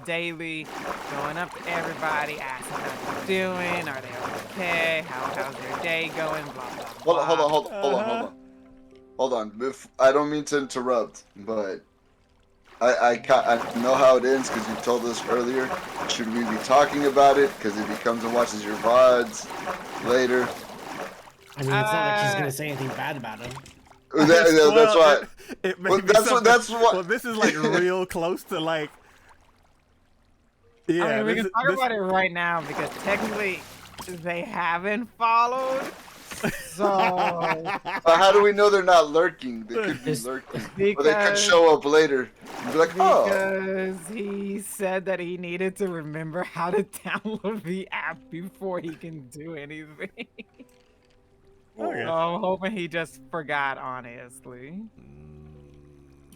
daily, going up to everybody, asking how they're doing, are they okay, how's their day going, blah, blah, Hold on, blah. Uh-huh. hold on. I don't mean to interrupt, but I know how it ends because you told us earlier. Should we be talking about it? Because if he comes and watches your VODs later, I mean, it's not like she's Uh, gonna say anything bad about him. that's Well, why. it may Well, be that's something. that's what. Well, this is like real close to like. Yeah, I mean, we this can is talk this. about it right now because technically they haven't followed. So How do we know they're not lurking? They could be Just- lurking, or they could because show up later and be like, "Oh, because he said that he needed to remember how to download the app before he can do anything. Okay. So I'm hoping he just forgot, honestly.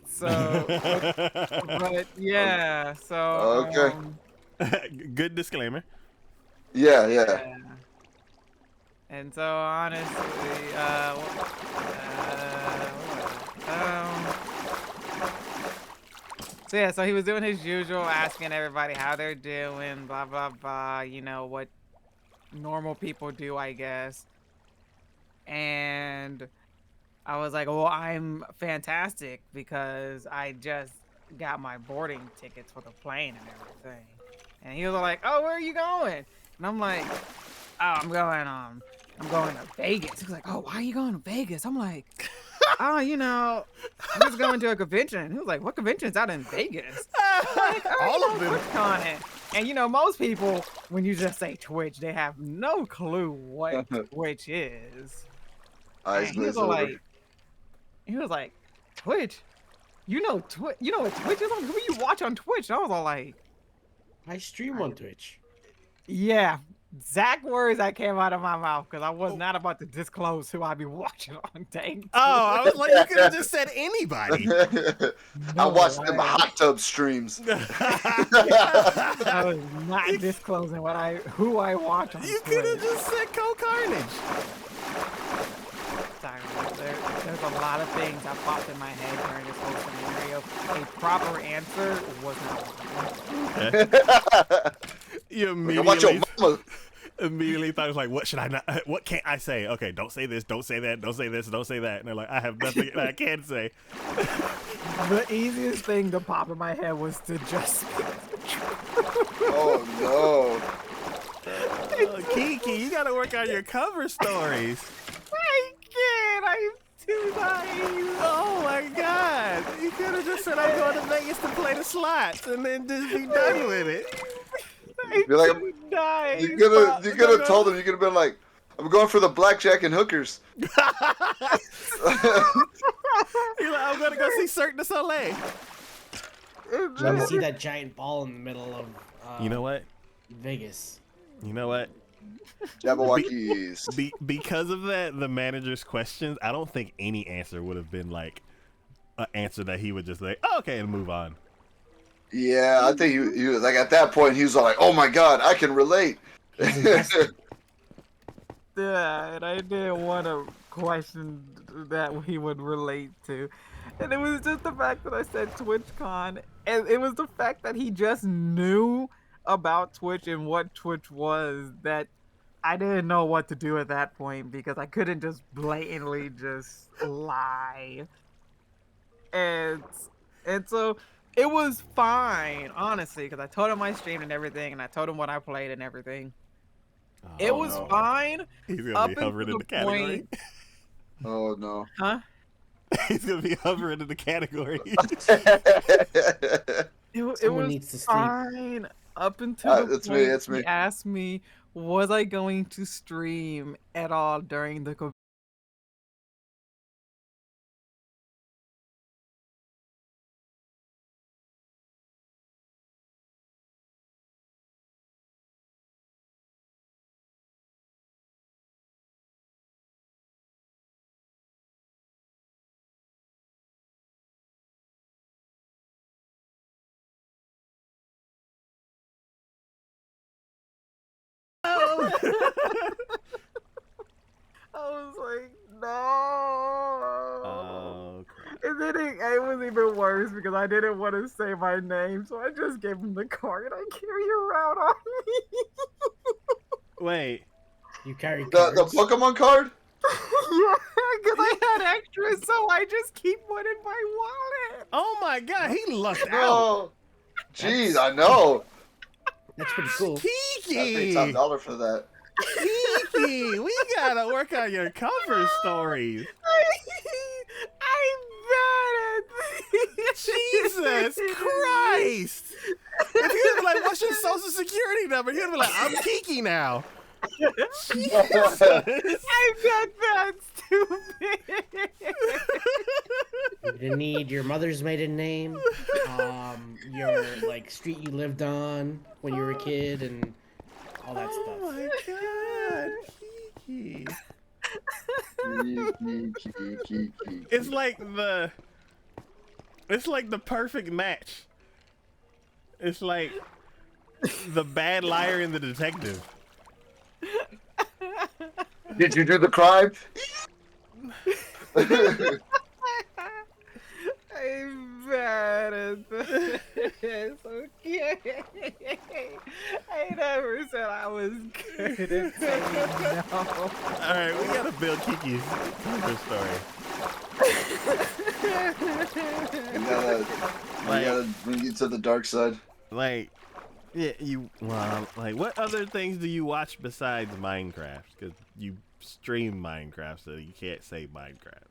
So, but yeah, so okay, Good disclaimer. yeah." yeah. And so honestly, so yeah, so he was doing his usual, asking everybody how they're doing, blah blah blah. You know what normal people do, I guess. And I was like, well, I'm fantastic because I just got my boarding tickets for the plane and everything. And he was like, oh, where are you going? And I'm like, oh, I'm going to Vegas. He was like, oh, why are you going to Vegas? I'm like, oh, I'm just going to a convention. He was like, what convention is out in Vegas? I'm like, oh, All of them. TwitchCon. And most people, when you just say Twitch, they have no clue what Twitch is. Eyes And he was glaze over. like, Twitch? You know what Twitch is? Who you watch on Twitch? And I was all like, I stream on Twitch. yeah, exact words that came out of my mouth because I was not about to disclose who I be watching on dang. Oh, I was like, you could have just said anybody. I watch them I- hot tub streams. I was not disclosing who I watch on You could have Twitch. just said Co Carnage. Sorry, there's a lot of things that popped in my head during this whole scenario. A proper answer was not one. You Watch your immediately, mama. immediately thought it was like, what should I not? What can't I say? Okay, don't say this, don't say that, don't say this, don't say that. And they're like, I have nothing that I can say. The easiest thing to pop in my head was to just speak the truth. Oh Oh, Kiki, you gotta work on your cover stories. I can't. I'm too naive. Oh my god. You could have just said, I'm going to Vegas to play the slots and then just be done with it. I'm You're like, too naive. You could have told them. You could have been like, I'm going for the blackjack and hookers. You're like, I'm gonna go see Cirque du Soleil. You can see that giant ball in the middle of You know what? Vegas. You know what? Jabberwockies. Because of that, the manager's questions, I don't think any answer would have been like an answer that he would just like, oh, okay, and move on. Yeah, I think he was like at that point he was like, oh my god, I can relate. He's invested. Yeah, and I didn't want to question that he would relate to. And it was just the fact that I said TwitchCon, and it was the fact that he just knew about Twitch and what Twitch was that I didn't know what to do at that point because I couldn't just blatantly just lie. And so it was fine, honestly, because I told him I streamed and everything, and I told him what I played and everything. It was no. fine. He's Up gonna be hovering in until the category. point- Oh no. Huh? He's gonna be hovering in the category. It Someone was needs to sleep. fine up until the It's me, point it's me. he asked me, was I going to stream at all during the Oh. I was like, no. Oh, crap. And then It was even worse because I didn't want to say my name, so I just gave him the card I carry around on me. Wait. You carry The cards? Pokemon card? Yeah, because I had extras, so I just keep one in my wallet. Oh my god, he lucked out. No. Jeez, That's- I know. That's pretty cool. I paid top Kiki! dollar for that. Kiki! We gotta work on your cover stories. I'm bad at this. Jesus Christ! If he would be like, what's your social security number? He would be like, I'm Kiki now. Jesus! I'm not that stupid. You're gonna need your mother's maiden name, your like street you lived on when you were a kid, and all that Oh stuff. my god, Kiki. Kiki. It's like the perfect match. It's like the bad liar and the detective. Did you do the crime? I'm bad at this. Okay. I never said I was good at saying no. Alright, we gotta build Kiki's cover story. We gotta bring you to the dark side. Like, yeah, like, what other things do you watch besides Minecraft? Because you stream Minecraft, so you can't say Minecraft.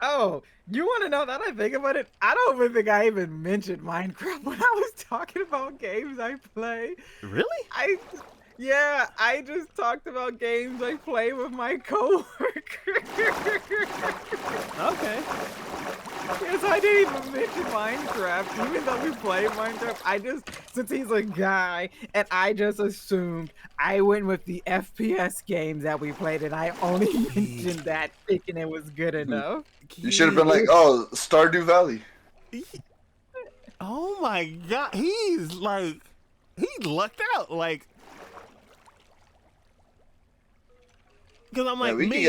Oh, you want to know that I think about it? I don't even think I even mentioned Minecraft when I was talking about games I play. Really? Yeah, I just talked about games I play with my coworker. Okay. Yes, I didn't even mention Minecraft, even though we play Minecraft. Since he's a guy, and I just assumed I went with the FPS games that we played, and I only mentioned that thinking it was good enough. You should have been like, oh, Stardew Valley. Oh my god, he lucked out, like, because I'm like, Yeah, we can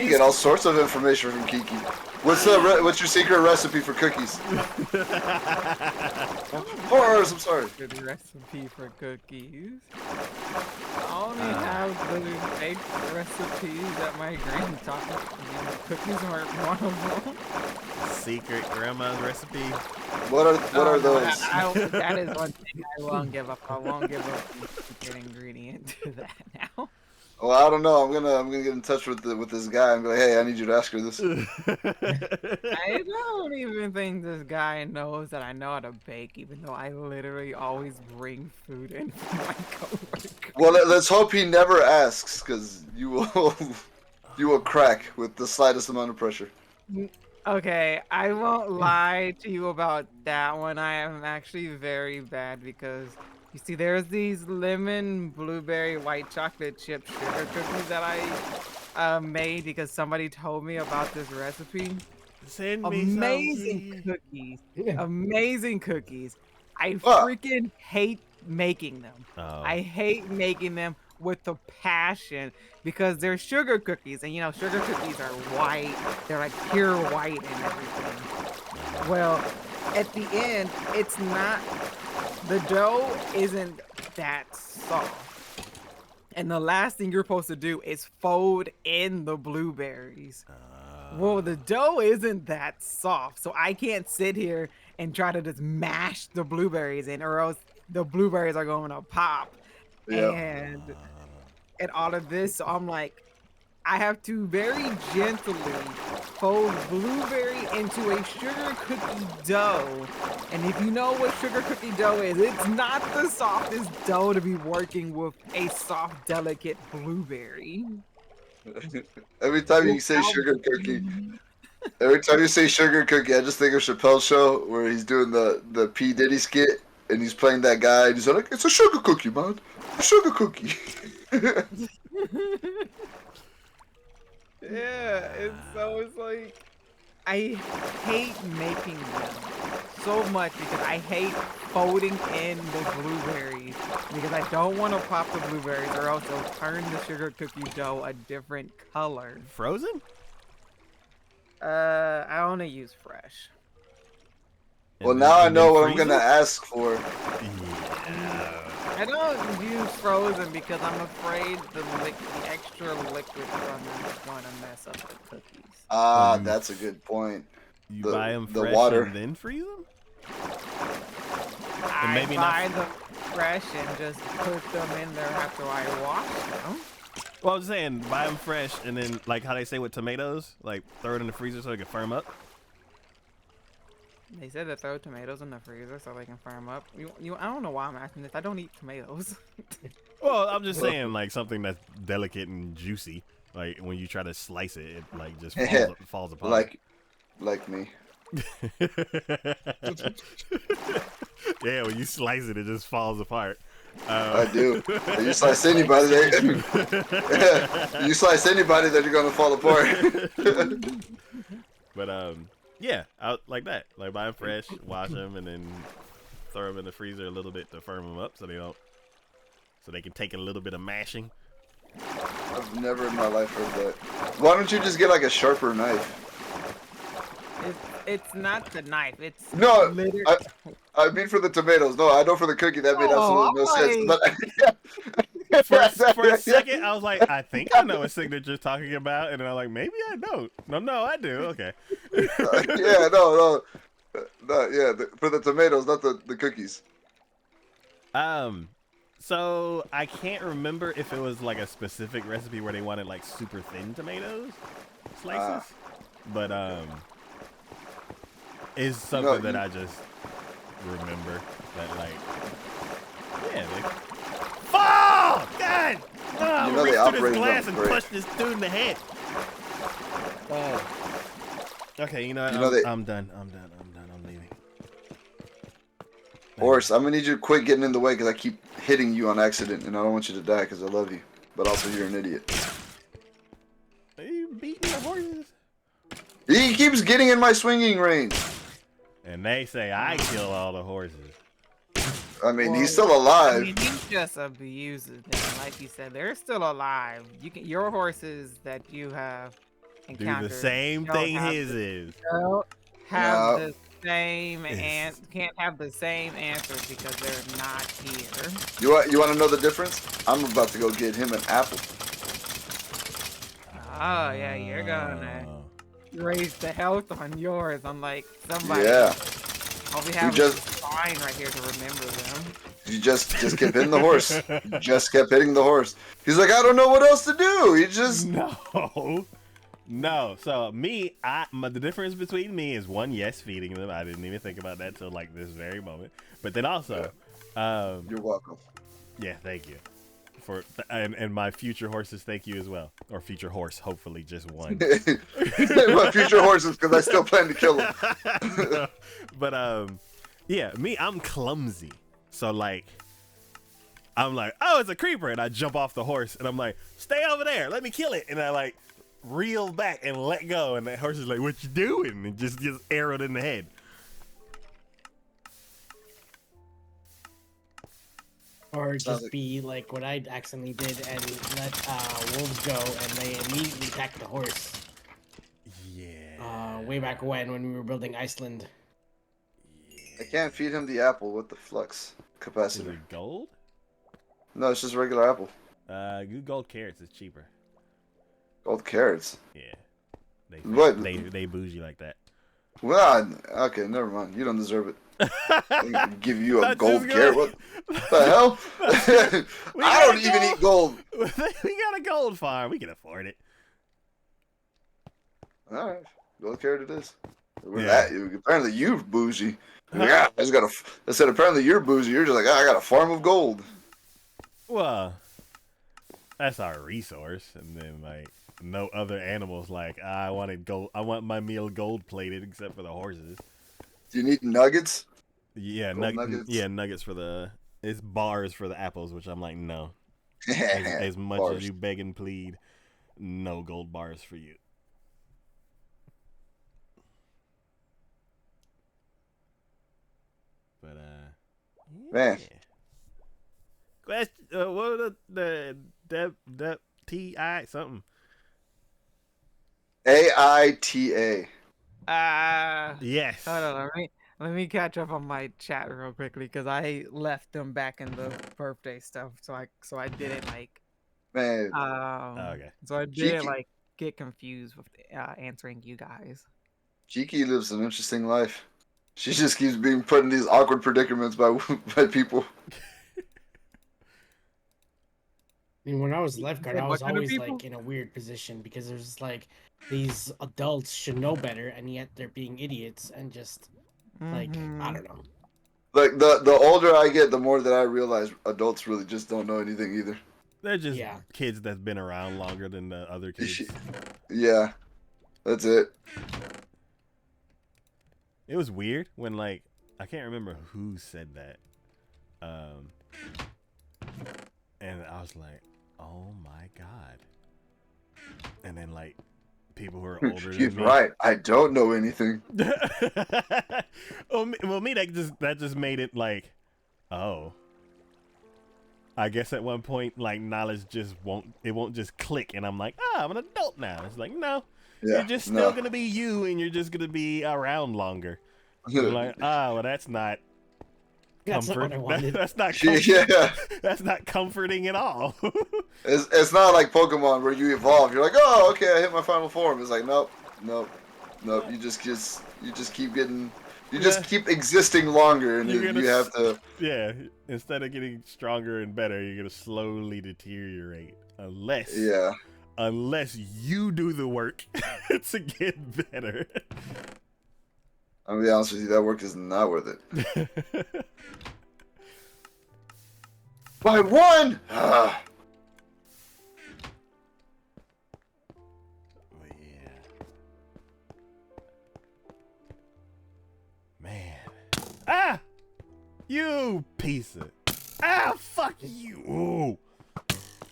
get all sorts of information from Kiki. What's your secret recipe for cookies? Horrors, I'm sorry. Good recipe for cookies. I only have the baked recipes that my granny taught me. Cookies aren't one of them. secret grandma's recipe. What are those? That is one thing I won't give up. I won't give up the secret ingredient to that now. Well, I don't know. I'm gonna get in touch with this guy and be like, hey, I need you to ask her this. I don't even think this guy knows that I know how to bake, even though I literally always bring food in for my coworker. Well, let's hope he never asks, because you will crack with the slightest amount of pressure. Okay, I won't lie to you about that one. I am actually very bad because you see, there's these lemon, blueberry, white chocolate chip sugar cookies that I made because somebody told me about this recipe. Send me Amazing some. cookies. Amazing cookies. I Ah. freaking hate making them. Oh. I hate making them with a passion because they're sugar cookies, and you know, sugar cookies are white. They're like pure white and everything. Well, at the end, it's not. The dough isn't that soft. And the last thing you're supposed to do is fold in the blueberries. Well, the dough isn't that soft, so I can't sit here and try to just mash the blueberries in, or else the blueberries are going to pop. Yeah. And all of this, so I'm like, I have to very gently fold blueberry into a sugar cookie dough. And if you know what sugar cookie dough is, it's not the softest dough to be working with a soft, delicate blueberry. Every time you say sugar cookie, I just think of Chappelle's show where he's doing the P. Diddy skit and he's playing that guy and he's like, it's a sugar cookie, man. A sugar cookie. Yeah, it's like, I hate making them so much because I hate folding in the blueberries because I don't want to pop the blueberries or else it'll turn the sugar cookie dough a different color. Frozen? I only use fresh. Well, And then, now I and then know what I'm freeze gonna it? ask for. Yeah. I don't use frozen because I'm afraid the extra liquid from them is going to mess up the cookies. Oh, Ah, you that's a good point. you The buy them the fresh water. and then freeze them? And I maybe not. buy them fresh and just put them in there after I wash them. Well, I was saying buy them fresh and then like how they say with tomatoes, like throw it in the freezer so it can firm up. They said to throw tomatoes in the freezer so they can firm up. I don't know why I'm asking this. I don't eat tomatoes. Well, I'm just saying like something that's delicate and juicy. Like when you try to slice it, it like just falls apart. like me. Yeah, when you slice it, it just falls apart. I do. You slice anybody, you slice anybody that you're gonna fall apart. But yeah, out like that. Like buy them fresh, wash them, and then throw them in the freezer a little bit to firm them up so they can take a little bit of mashing. I've never in my life heard that. Why don't you just get like a sharper knife? It's not the knife. It's No, literally. I mean for the tomatoes. No, I know for the cookie that made Oh, absolutely no sense. I'm But For a second, I was like, I think I know what signature's talking about, and then I'm like, maybe I don't. No, I do. Okay. yeah, no, yeah, for the tomatoes, not the cookies. So I can't remember if it was like a specific recipe where they wanted like super thin tomatoes slices, but is something that I just remember that like, yeah, they fall. God, no, I'm gonna they reach through this operate glass them and great. punch this dude in the head. Okay, you know what? I'm done. I'm leaving. Horse, I'm gonna need you to quit getting in the way because I keep hitting you on accident, and I don't want you to die because I love you. But also, you're an idiot. Are you beating the horses? He keeps getting in my swinging range. And they say I kill all the horses. I mean, Well, he's still I alive. mean, he just abuses them. Like you said, they're still alive. Your horses that you have Do encountered the same don't thing have his the- is. don't have No. the same It's- can't have the same answers because they're not here. You want to know the difference? I'm about to go get him an apple. Oh yeah, you're gonna raise the health on yours, unlike somebody. Yeah. All we have just- is a sign right here to remember them. You just kept hitting the horse. You just kept hitting the horse. He's like, I don't know what else to do. He just No. So the difference between me is one, yes, feeding them. I didn't even think about that till like this very moment. But then also, You're welcome. yeah, thank you. And my future horses, thank you as well. Or future horse, hopefully just one. My future horses, because I still plan to kill him. No, but yeah, I'm clumsy. So like, I'm like, oh, it's a creeper, and I jump off the horse, and I'm like, stay over there, let me kill it, and I like reel back and let go, and the horse is like, what you doing? And just gets arrowed in the head. Or Sounds just like- be like what I accidentally did and let wolves go, and they immediately attacked the horse. Yeah. Way back when we were building Iceland. I can't feed him the apple with the flux Is capacitor. it gold? No, it's just regular apple. Good gold carrots is cheaper. Gold carrots. Yeah. What? They bougie like that. Well, okay, never mind. You don't deserve it. I give you a That's gold just carrot. good. What the hell? We I got don't even eat gold. we got a gold farm. We can afford it. All right, gold carrot it is. With Yeah. that, apparently you're bougie. Yeah, I just got a. I said apparently you're bougie. You're just like, I got a farm of gold. Well, that's our resource, and then like no other animals. Like I wanted gold. I want my meal gold plated, except for the horses. Do you need nuggets? Yeah, Gold nuggets? Yeah, nuggets for the. It's bars for the apples, which I'm like, no. As much Bars. as you beg and plead, no gold bars for you. But Man. yeah. Question. What was the T I something? AITA. Yes. Hold on, let me catch up on my chat real quickly because I left them back in the birthday stuff, so I didn't Man, Okay. so I didn't Kiki, get confused with answering you guys. Kiki lives an interesting life. She just keeps being put in these awkward predicaments by by people. I mean, when I was You lifeguard, said I what was kind of always people? like in a weird position because there's like these adults should know better, and yet they're being idiots and just like I Mm-hmm. don't know. Like the older I get, the more that I realize adults really just don't know anything either. They're just Yeah, kids that's been around longer than the other kids. Yeah, that's it. It was weird when like I can't remember who said that. Um and I was like, "Oh my god." And then like people who are older He's than me. right. I don't know anything. Well, me that just made it like, oh, I guess at one point like knowledge just won't just click, and I'm like, I'm an adult now. It's like, no, you're Yeah, just still no. gonna be you, and you're just gonna be around longer. And I'm like, well, that's not that's not comfort. what I wanted. That's not Yeah, that's not comforting at all. it's not like Pokemon where you evolve. You're like, oh, okay, I hit my final form. It's like, nope, nope, nope. You just keep getting, you Yeah, just keep existing longer, and you're then gonna you have to. yeah. Instead of getting stronger and better, you're gonna slowly deteriorate Yeah, unless you do the work to get better. I'm gonna be honest with you, that work is not worth it. By one. But yeah, man. You piece of. Fuck you. Ooh.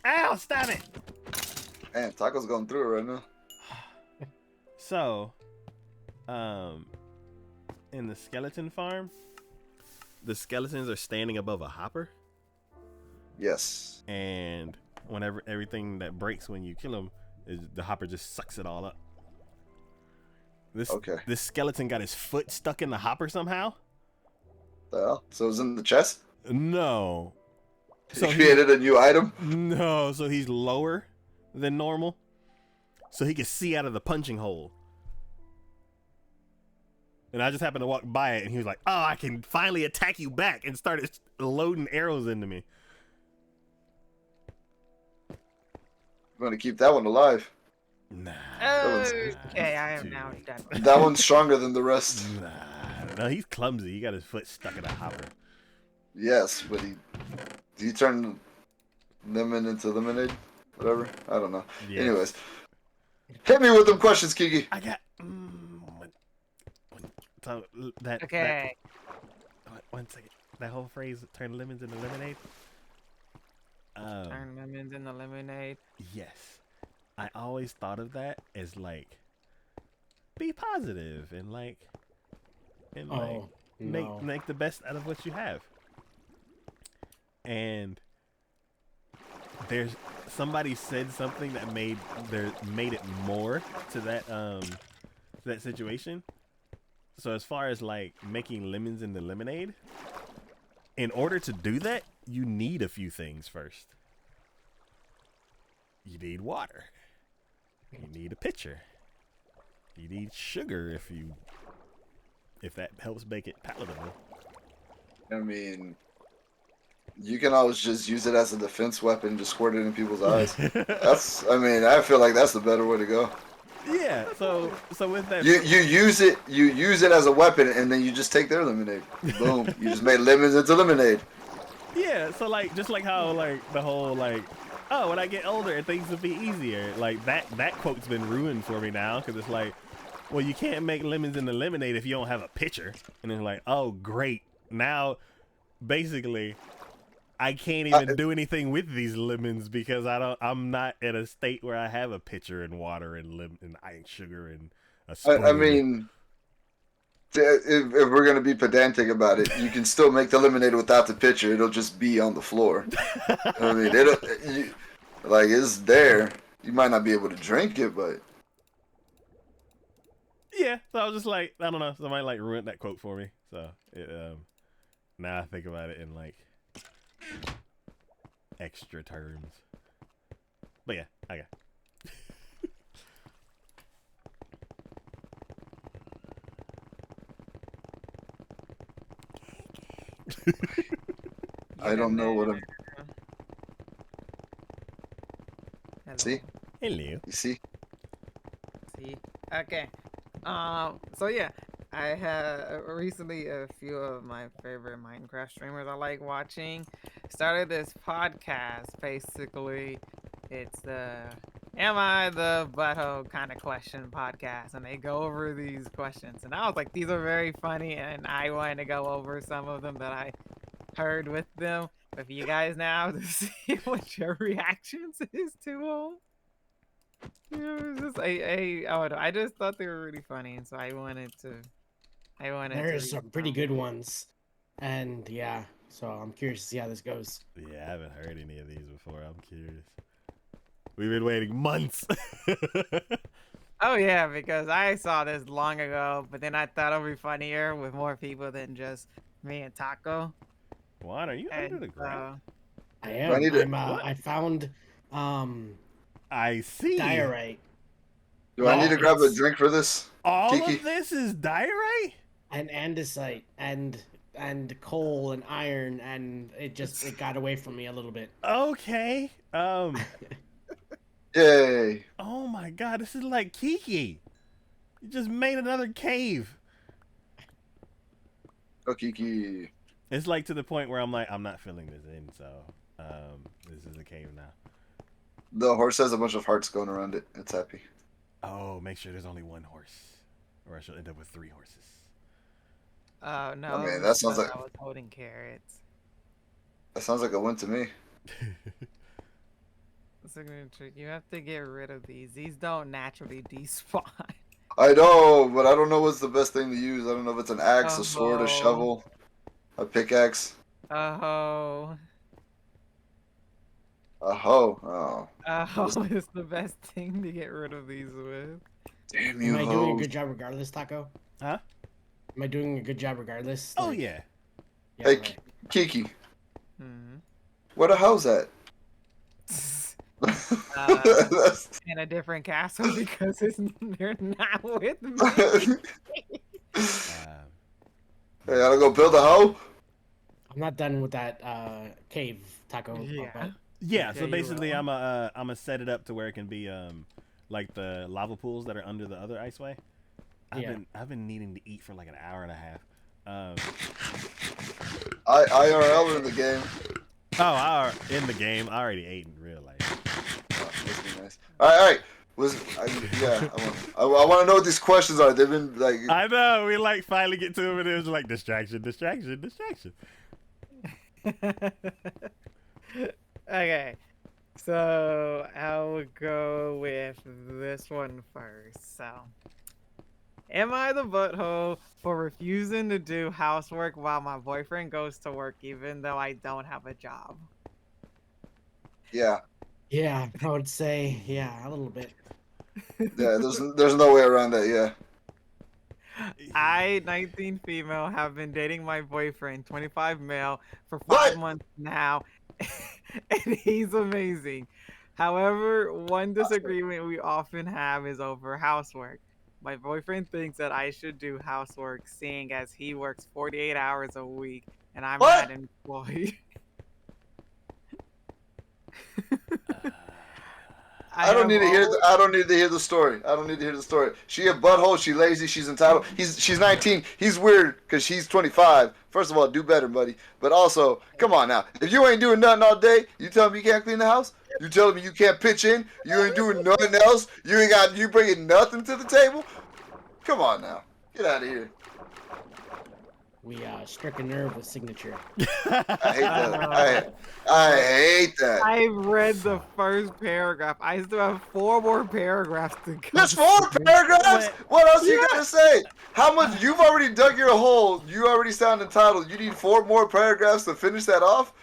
Ow, stop it. Man, Taco's going through it right now. So, in the skeleton farm, the skeletons are standing above a hopper, Yes. and whenever everything that breaks when you kill them, the hopper just sucks it all up. Okay. This skeleton got his foot stuck in the hopper somehow. The hell? So it was in the chest. No. He So created a new item. no, so he's lower than normal, so he can see out of the punching hole. And I just happened to walk by it, and he was like, "Oh, I can finally attack you back," and started loading arrows into me. I'm gonna keep that one alive. Nah. one's- Okay, I am now done. That one's stronger than the rest. Nah. No, he's clumsy. He got his foot stuck in a hopper. Yes, but he turned lemon into lemonade? Whatever. I don't know. Yeah. Anyways. Hit me with them questions, Kiki. I got. So that. Okay. One second. That whole phrase, turn lemons into lemonade. Turn lemons into lemonade. Yes. I always thought of that as like, be positive and like, Oh no. make the best out of what you have. And there's somebody said something that made it more to that situation. So as far as like making lemons into lemonade, in order to do that, you need a few things first. You need water. You need a pitcher. You need sugar if that helps make it palatable. I mean, you can always just use it as a defense weapon, just squirt it in people's eyes. I feel like that's the better way to go. Yeah, so with that You use it as a weapon, and then you just take their lemonade. Boom! You just made lemons into lemonade. yeah, so like just like how like the whole like, oh, when I get older things will be easier. Like that quote's been ruined for me now because it's like, well, you can't make lemons into lemonade if you don't have a pitcher. And it's like, oh, great. Now basically I can't even do anything with these lemons because I'm not in a state where I have a pitcher and water and ice sugar and a spoon. I mean, if we're gonna be pedantic about it, you can still make the lemonade without the pitcher. It'll just be on the floor. I mean, like it's there. You might not be able to drink it, but Yeah, so I was just like, I don't know, somebody like ruined that quote for me. So now I think about it in like extra terms. But yeah, okay. I Get don't in know there. what I'm. Hello. See, Hello. you see. See? Okay. So yeah, I had recently a few of my favorite Minecraft streamers I like watching started this podcast. Basically, it's the "Am I the Butthole" kind of question podcast, and they go over these questions. And I was like, these are very funny, and I wanted to go over some of them that I heard with them with you guys now to see what your reactions is to them. Yeah, it was just I just thought they were really funny, and so I wanted to There's read some pretty some. good ones, and yeah, so I'm curious to see how this goes. Yeah, I haven't heard any of these before. I'm curious. We've been waiting months. Oh yeah, because I saw this long ago, but then I thought it'd be funnier with more people than just me and Taco. Juan, are you under And the ground? I Do I am. need to? What? I found um I see. diorite. Do I need Yeah, to grab a it's drink for this, All Kiki? of this is diorite? an andesite and coal and iron, and it got away from me a little bit. Okay. Yay! Oh my god, this is like Kiki. You just made another cave. Oh, Kiki. It's like to the point where I'm like, I'm not filling this in, so this is a cave now. The horse has a bunch of hearts going around it. It's happy. Oh, make sure there's only one horse. Or I shall end up with 3 horses. oh no, I it mean, was that sounds because like I was holding carrots. a win to me. Signature, you have to get rid of these. These don't naturally despawn. I know, but I don't know what's the best thing to use. I don't know if it's an axe, a sword, a Oh, shovel, a pickaxe, oh, a hoe. Oh, oh! It's the best thing to get rid of these with. damn Am you I doing a hoes! good job regardless, Taco? Huh? Am I doing a good job regardless? Oh Like, yeah. yeah, Hey, okay. Kiki, Hmm. where the house at? That's- In a different castle because they're not with me. Um, Hey, I gotta go build a hoe. I'm not done with that cave, Taco. Yeah. But yeah, Okay, so you basically will. I'm set it up to where it can be like the lava pools that are under the other iceway. Yeah. I've been needing to eat for like an hour and a half. IRL in the game. In the game, I already ate in real life. Oh, this be nice. All right. I want to know what these questions are. They've been like. I know, we like finally get to them and it was like distraction. Okay. So I'll go with this one first. So, am I the butthole for refusing to do housework while my boyfriend goes to work, even though I don't have a job? Yeah. yeah, I would say yeah, a little bit. Yeah. There's no way around that. Yeah. I, 19 female, have been dating my boyfriend, 25 male, for 5 What? months now, and he's amazing. However, one disagreement we often have is over housework. My boyfriend thinks that I should do housework, seeing as he works 48 hours a week and I'm What? not employed. I don't have need to hear. always I don't need to hear the story. I don't need to hear the story. She a butthole. She lazy. She's entitled. She's 19. He's weird because she's 25. First of all, do better, buddy. But also, come on now. If you ain't doing nothing all day, you tell me you can't clean the house. You telling me you can't pitch in. You ain't doing nothing else. You ain't got. You bringing nothing to the table. Come on now. Get out of here. We struck a nerve with signature. I hate that. I hate that. I've read the first paragraph. I still have 4 more paragraphs to go. Just 4 paragraphs? What else you gotta say? How much? You've already dug your hole. You already sound entitled. You need 4 more paragraphs to finish that off?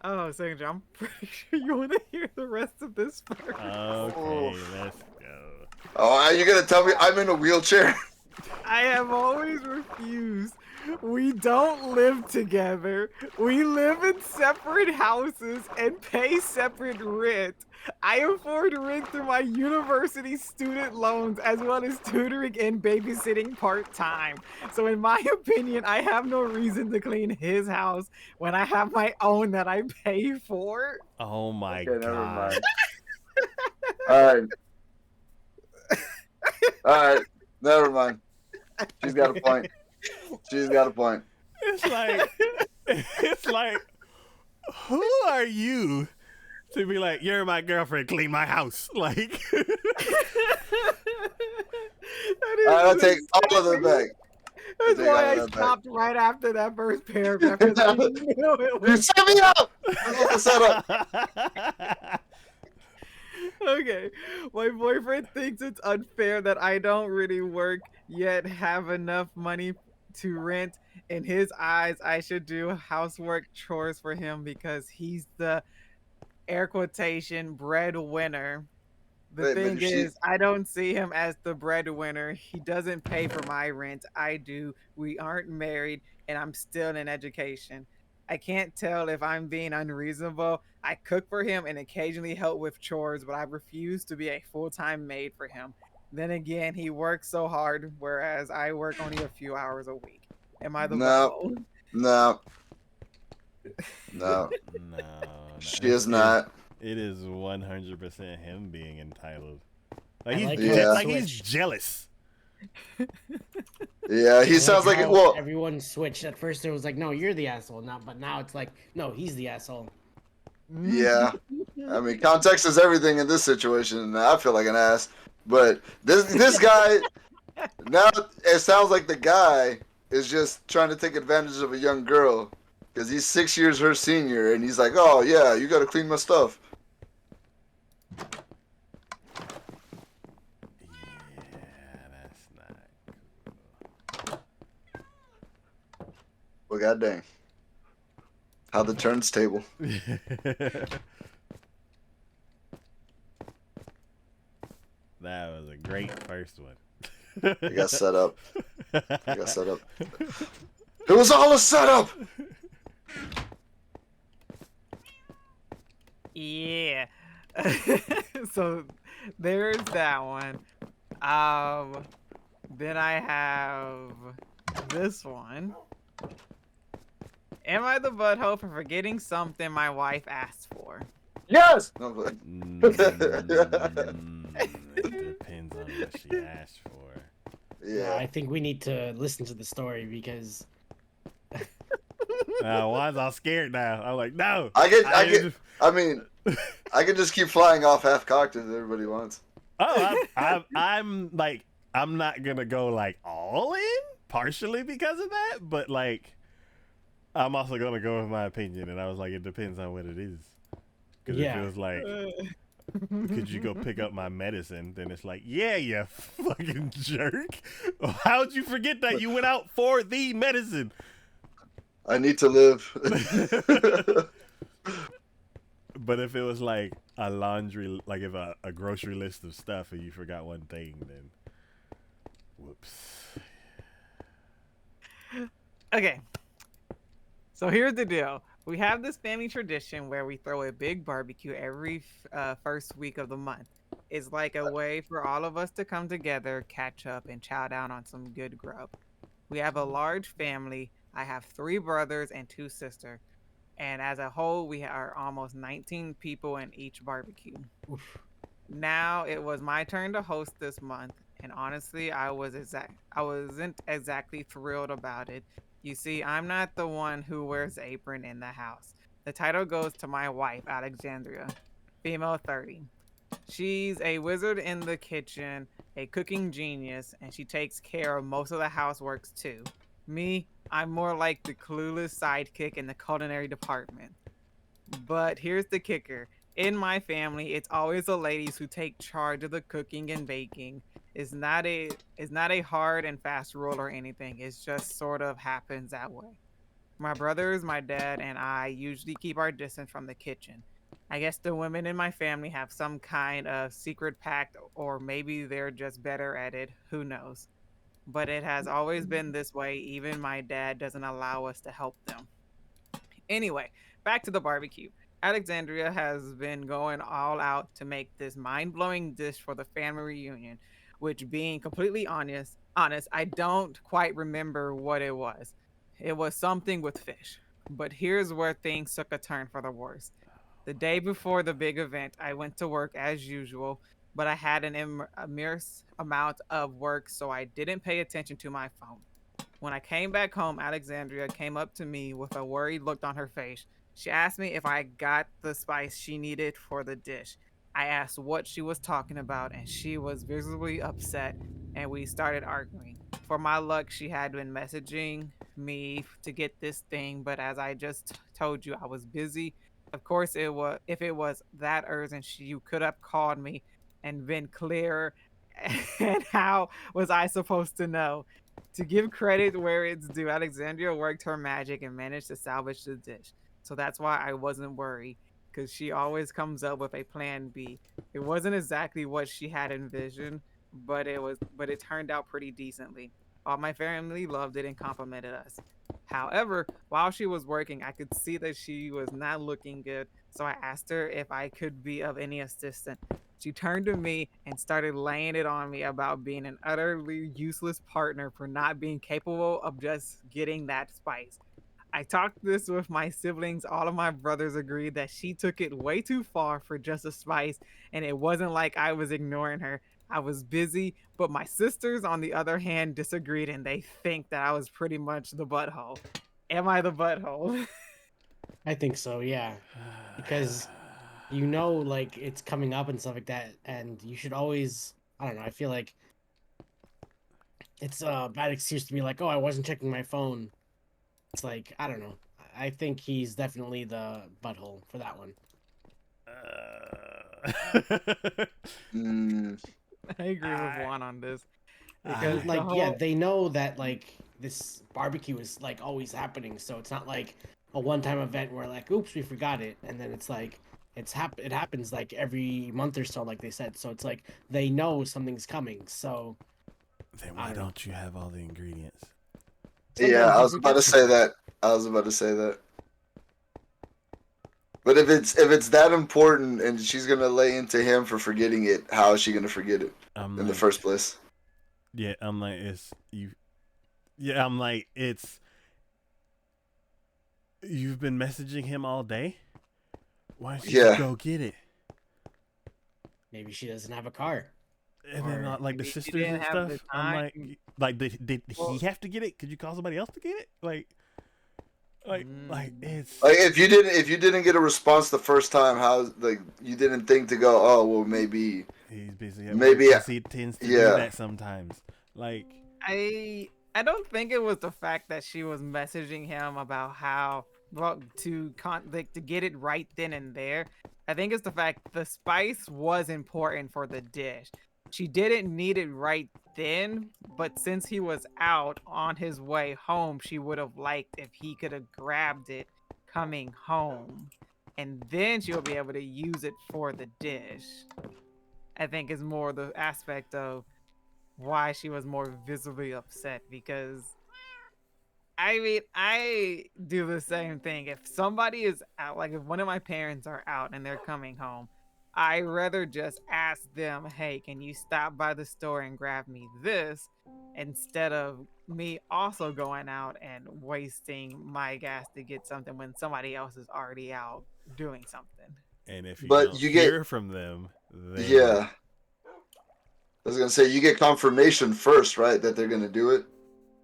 Oh, Signature, I'm pretty sure you want to hear the rest of this first. Okay, let's go. Oh, are you gonna tell me I'm in a wheelchair? I have always refused. We don't live together. We live in separate houses and pay separate rent. I afford rent through my university student loans as well as tutoring and babysitting part time. So, in my opinion, I have no reason to clean his house when I have my own that I pay for. Oh my Okay, never god. mind. All right. All right. Never mind. She's got a point. She's got a point. It's like it's like who are you to be like, you're my girlfriend, clean my house? Like I'll take all of it back. That's take why all I of that back. stopped right after that first paragraph. 'Cause I knew it You was set me up. This was the setup. okay. My boyfriend thinks it's unfair that I don't really work yet have enough money to rent. In his eyes, I should do housework chores for him because he's the air quotation breadwinner. The Wait, but thing if she, is, I don't see him as the breadwinner. He doesn't pay for my rent. I do. We aren't married, and I'm still in education. I can't tell if I'm being unreasonable. I cook for him and occasionally help with chores, but I refuse to be a full time maid for him. Then again, he works so hard, whereas I work only a few hours a week. Am I the no, butthole? no, no. no, She is not. It is 100% him being entitled. Like I he's like how it like he's switched. jealous. Yeah, he I sounds like it. how Well, everyone switched. At first, it was like, no, you're the asshole. Now, but now it's like, no, he's the asshole. yeah. I mean, context is everything in this situation, and I feel like an ass. But this guy now it sounds like the guy is just trying to take advantage of a young girl because he's 6 years her senior, and he's like, "Oh yeah, you got to clean my stuff." Yeah, that's not Well, goddamn, how the turns table. cool. That was a great first one. I got set up. I got set up. It was all a setup. Yeah. So there's that one. Then I have this one. Am I the butthole for forgetting something my wife asked for? Yes. No, but- It depends on what she asked for. yeah. I think we need to listen to the story because Why is all scared now? I'm like, no. I mean, I can just keep flying off half cocked if everybody wants. I'm like, I'm not gonna go like all in, partially because of that, but like, I'm also gonna go with my opinion, and I was like, it depends on what it is. Because Yeah. if it was like, could you go pick up my medicine? Then it's like, yeah, you fucking jerk. How'd you forget that you went out for the medicine? I need to live. But if it was like a laundry, like if a grocery list of stuff and you forgot one thing, then whoops. Okay. So here's the deal. We have this family tradition where we throw a big barbecue every first week of the month. It's like a way for all of us to come together, catch up, and chow down on some good grub. We have a large family. I have 3 brothers and 2 sisters. And as a whole, we are almost 19 people in each barbecue. oof, Now it was my turn to host this month, and honestly, I wasn't exactly thrilled about it. You see, I'm not the one who wears the apron in the house. The title goes to my wife, Alexandria, female 30. She's a wizard in the kitchen, a cooking genius, and she takes care of most of the houseworks too. Me, I'm more like the clueless sidekick in the culinary department. But here's the kicker. In my family, it's always the ladies who take charge of the cooking and baking. It's not a hard and fast rule or anything. It just sort of happens that way. My brothers, my dad, and I usually keep our distance from the kitchen. I guess the women in my family have some kind of secret pact, or maybe they're just better at it. Who knows? but it has always been this way. Even my dad doesn't allow us to help them. Anyway, back to the barbecue. Alexandria has been going all out to make this mind-blowing dish for the family reunion, which being completely honest, I don't quite remember what it was. It was something with fish. But here's where things took a turn for the worse. The day before the big event, I went to work as usual, but I had immense amount of work, so I didn't pay attention to my phone. When I came back home, Alexandria came up to me with a worried look on her face. She asked me if I got the spice she needed for the dish. I asked what she was talking about, and she was visibly upset, and we started arguing. For my luck, she had been messaging me to get this thing, but as I just told you, I was busy. Of course, it was if it was that urgent, you could have called me and been clearer. And how was I supposed to know? To give credit where it's due, Alexandria worked her magic and managed to salvage the dish. So that's why I wasn't worried, because she always comes up with a plan B. It wasn't exactly what she had envisioned, but it turned out pretty decently. All my family loved it and complimented us. However, while she was working, I could see that she was not looking good, so I asked her if I could be of any assistance. She turned to me and started laying it on me about being an utterly useless partner for not being capable of just getting that spice. I talked this with my siblings. All of my brothers agreed that she took it way too far for just a spice, and it wasn't like I was ignoring her. I was busy, but my sisters, on the other hand, disagreed and they think that I was pretty much the butthole. Am I the butthole? I think so, yeah. Because you know, like it's coming up and stuff like that, and you should always. I don't know. I feel like it's a bad excuse to be like, "Oh, I wasn't checking my phone." It's like I don't know. I think he's definitely the butthole for that one. Mm, I agree with I, Juan on this because I, the Like, yeah, whole they know that like this barbecue is like always happening, so it's not like a one-time event where like, oops, we forgot it, and then it's like it happens like every month or so, like they said. So it's like they know something's coming. So then I why don't know. don't you have all the ingredients? yeah, Sometimes I you was about forget to say something. that. I was about to say that. But if it's that important and she's gonna lay into him for forgetting it, how is she gonna forget it I'm in the like, first place? yeah, I'm like, it's you. Yeah, I'm like, it's you've been messaging him all day. Why don't you just Yeah, go get it? Maybe she doesn't have a car, And then or like the maybe she sisters didn't and have the stuff. I'm time. like, did he Well, have to get it? Could you call somebody else to get it? Like mm, it's like if you didn't get a response the first time, how like you didn't think to go, oh well, he's busy at work maybe because he tends to do yeah. that sometimes. Like, I don't think it was the fact that she was messaging him about how well like to get it right then and there. I think it's the fact the spice was important for the dish. She didn't need it right then, but since he was out on his way home, she would have liked if he could have grabbed it coming home. And then she'll be able to use it for the dish. I think is more the aspect of why she was more visibly upset because I mean, I do the same thing. If somebody is out, like if one of my parents are out and they're coming home, I rather just ask them, "Hey, can you stop by the store and grab me this?" instead of me also going out and wasting my gas to get something when somebody else is already out doing something. and if you But don't you get hear from them, then yeah. I was gonna say you get confirmation first, right, that they're gonna do it.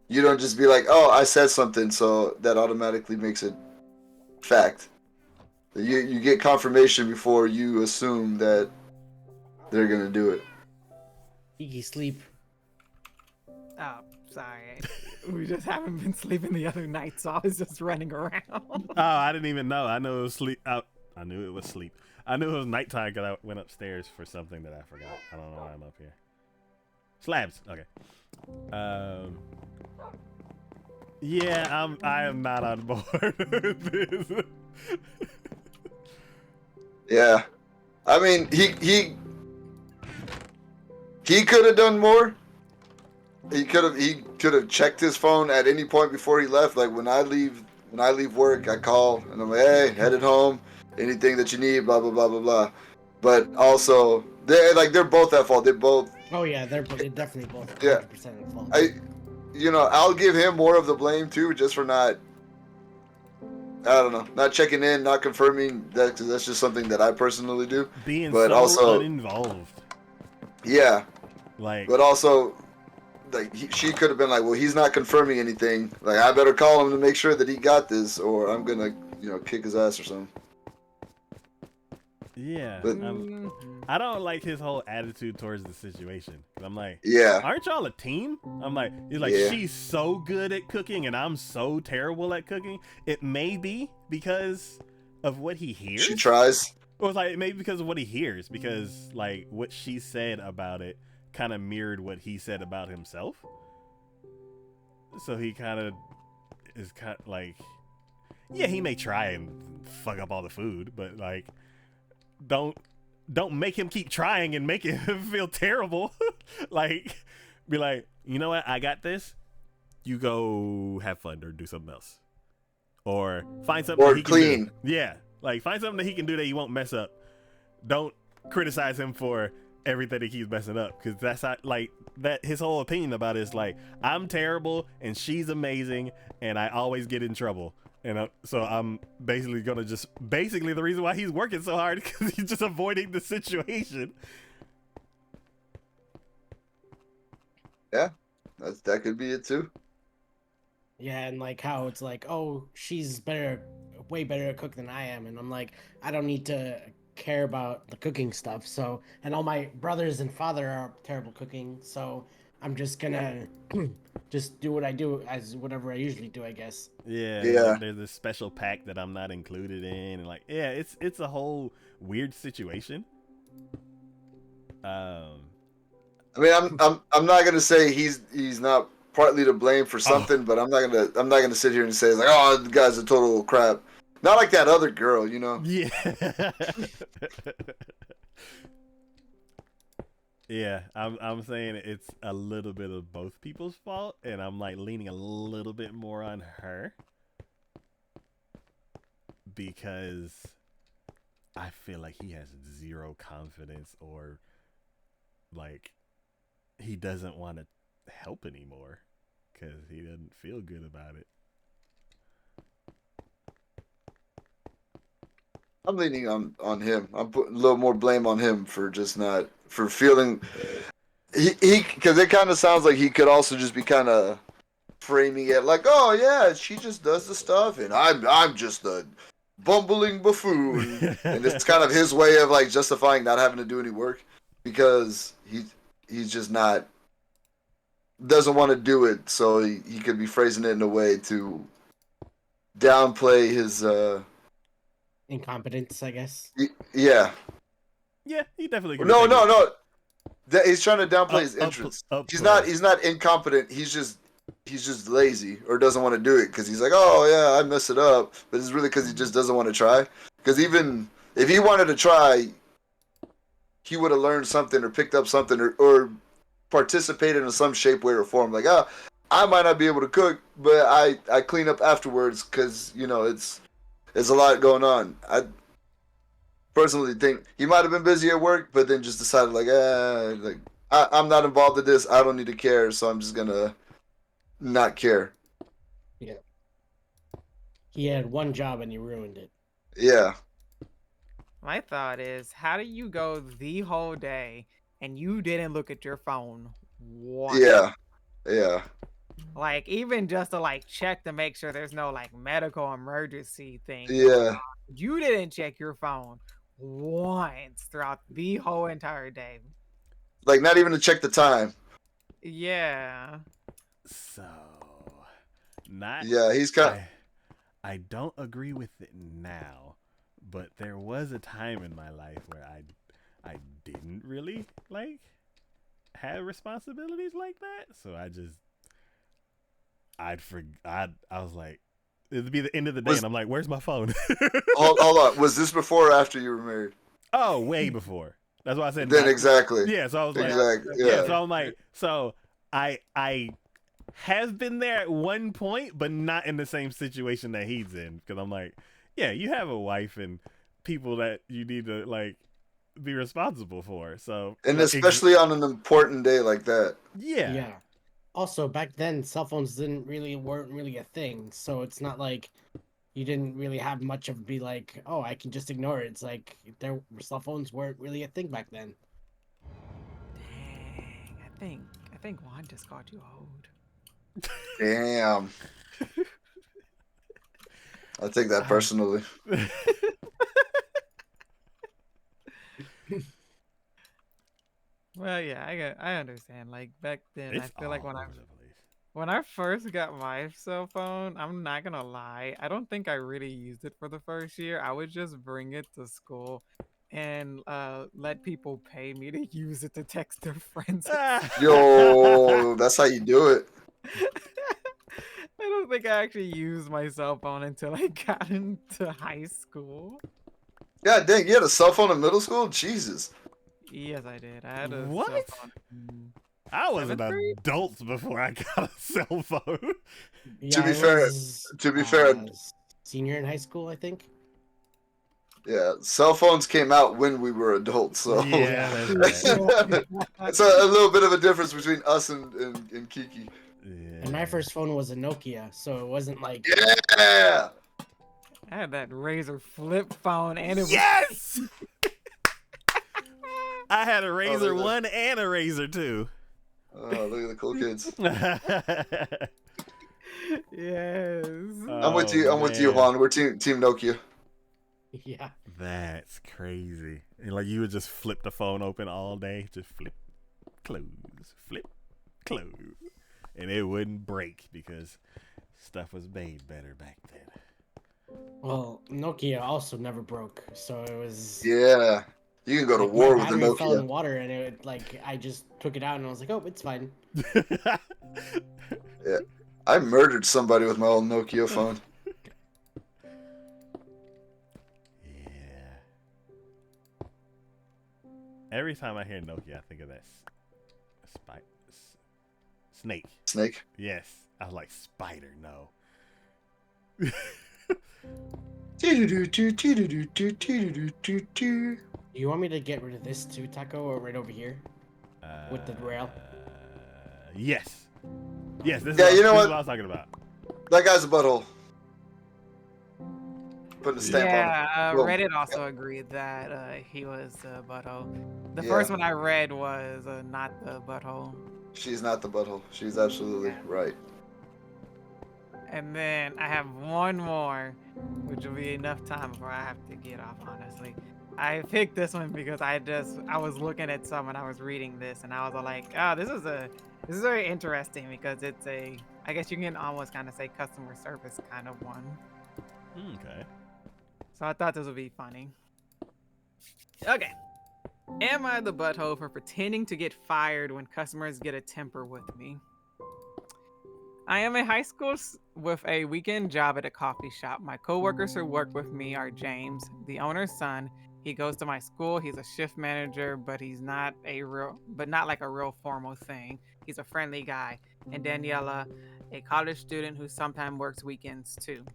You don't just be like, oh, I said something, so that automatically makes it fact. You get confirmation before you assume that they're gonna do it. Kiki sleep. Oh, sorry. We just haven't been sleeping the other night, so I was just running around. I didn't even know. I knew it was sleep. I knew it was sleep. I knew it was nighttime because I went upstairs for something that I forgot. I don't know why I'm up here. Slabs. Okay. Yeah, I am not on board with this. Yeah, I mean he could have done more, he could have checked his phone at any point before he left. Like when I leave work, I call and I'm like, hey, headed home. Anything that you need, blah blah blah blah blah. But also, they're both at fault. They both, Oh yeah, they're definitely both yeah. 100% at fault. I'll give him more of the blame too, just for not, I don't know, not checking in, not confirming that, because that's just something that I personally do. Being But so also, uninvolved. yeah, Like, but also, like she could have been like, well, he's not confirming anything. Like I better call him to make sure that he got this, or I'm gonna, kick his ass or something. yeah, But I don't like his whole attitude towards the situation. I'm like, yeah, aren't y'all a team? I'm like, he's like, Yeah. she's so good at cooking and I'm so terrible at cooking. It may be because of what he hears. she tries. Or it's like maybe because of what he hears, because like what she said about it kind of mirrored what he said about himself. So he kind of is kind of like, yeah, he may try and fuck up all the food, but like, don't make him keep trying and make him feel terrible. Like, be like, you know what, I got this. You go have fun or do something else, or find something Or that he clean. can do. Yeah, like find something that he can do that he won't mess up. Don't criticize him for everything he keeps messing up, because that's not like that. His whole opinion about it is like, I'm terrible and she's amazing and I always get in trouble. And so I'm basically gonna basically the reason why he's working so hard because he's just avoiding the situation. Yeah, that could be it too. Yeah, and like how it's like, oh, she's way better at cook than I am, and I'm like, I don't need to care about the cooking stuff. So, and all my brothers and father are terrible cooking, so I'm just gonna just do what I do as whatever I usually do, I guess. Yeah, Yeah. like there's this special pack that I'm not included in, and like, yeah, it's a whole weird situation. I mean, I'm not gonna say he's not partly to blame for something, but I'm not gonna sit here and say it's like, oh, the guy's a total crap. Not like that other girl, Yeah. Yeah, I'm saying it's a little bit of both people's fault, and I'm like leaning a little bit more on her because I feel like he has zero confidence, or like he doesn't want to help anymore because he doesn't feel good about it. I'm leaning on him. I'm putting a little more blame on him for just not for feeling he because it kind of sounds like he could also just be kind of framing it like, oh yeah, she just does the stuff and I'm just a bumbling buffoon, and it's kind of his way of like justifying not having to do any work because he's just not doesn't want to do it, so he could be phrasing it in a way to downplay his Incompetence, I guess. yeah. Yeah, he definitely could. No. He's trying to downplay his interests. He's not incompetent. He's just lazy or doesn't want to do it because he's like, oh yeah, I mess it up, but it's really because he just doesn't want to try. Because even if he wanted to try, he would have learned something or picked up something or participated in some shape, way, or form. Like, I might not be able to cook, but I clean up afterwards because it's a lot going on. I personally think he might have been busy at work, but then just decided like I'm not involved in this. I don't need to care, so I'm just gonna not care. Yeah. He had one job and he ruined it. Yeah. My thought is, how do you go the whole day and you didn't look at your phone once? Yeah. Like, even just to like check to make sure there's no like medical emergency thing. Yeah. You didn't check your phone once throughout the whole entire day. Like not even to check the time. Yeah. So, not. Yeah, he's kind. I don't agree with it now, but there was a time in my life where I didn't really like have responsibilities like that. So I was like, it'd be the end of the day, and I'm like, where's my phone? hold on. Was this before or after you were married? Oh, way before. That's why I said. Then exactly. Yeah, so I was like, exactly. yeah. So I'm like, so I have been there at one point, but not in the same situation that he's in. Because I'm like, yeah, you have a wife and people that you need to like be responsible for. So, And like, especially on an important day like that. yeah, Yeah. Also, back then, cell phones weren't really a thing. So it's not like you didn't really have much of be like, oh, I can just ignore it. It's like cell phones weren't really a thing back then. Dang, I think Juan just called you old. Damn. I take that personally. Well, yeah, I understand. Like back then, I it's feel like all over the place. when I first got my cell phone, I'm not gonna lie, I don't think I really used it for the first year. I would just bring it to school and let people pay me to use it to text their friends. Yo, that's how you do it. I don't think I actually used my cell phone until I got into high school. God dang, you had a cell phone in middle school? Jesus. Yes, I did. I had a What? cell phone. In I was an 7th grade? adult before I got a cell phone. Yeah, be I fair- was, to be fair- senior in high school, I think. Yeah, cell phones came out when we were adults, so Yeah, that's that. it's a little bit of a difference between us and Kiki. And my first phone was a Nokia, so it wasn't like Yeah. I had that Razor flip phone, and it was Yes! I had a Razor look at 1 and a Razor 2. Oh, look at the cool kids. yes. I'm with you. I'm with you, man. Juan. We're team Nokia. yeah. That's crazy. And like you would just flip the phone open all day, just flip, close, flip, close, and it wouldn't break because stuff was made better back then. Well, Nokia also never broke, so it was Yeah. You can go to like war my with the battery fell in Nokia. water, and I just took it out, and I was like, oh, it's fine. Yeah. I murdered somebody with my old Nokia phone. Yeah. Every time I hear Nokia, I think of that snake. Snake. Yes, I was like spider. No. Do you want me to get rid of this too, Taco, or right over here? With the rail? Yes. Yes, this, Yeah, is, you know this what? is what I was talking about. That guy's a butthole. Putting a stamp on Yeah, it. Boom. Reddit also agreed that he was the butthole. The Yeah. first one I read was not the butthole. She's not the butthole. She's absolutely Yeah. right. And then I have one more, which will be enough time before I have to get off, honestly. I picked this one because I was looking at some and I was reading this and I was all like, oh, this is very interesting because it's I guess you can almost kind of say customer service kind of one. Okay. So I thought this would be funny. Okay. Am I the butthole for pretending to get fired when customers get a temper with me? I am a high school with a weekend job at a coffee shop. My coworkers who work with me are James, the owner's son. He goes to my school. He's a shift manager, but he's not like a real formal thing. He's a friendly guy. And Daniela, a college student who sometimes works weekends too.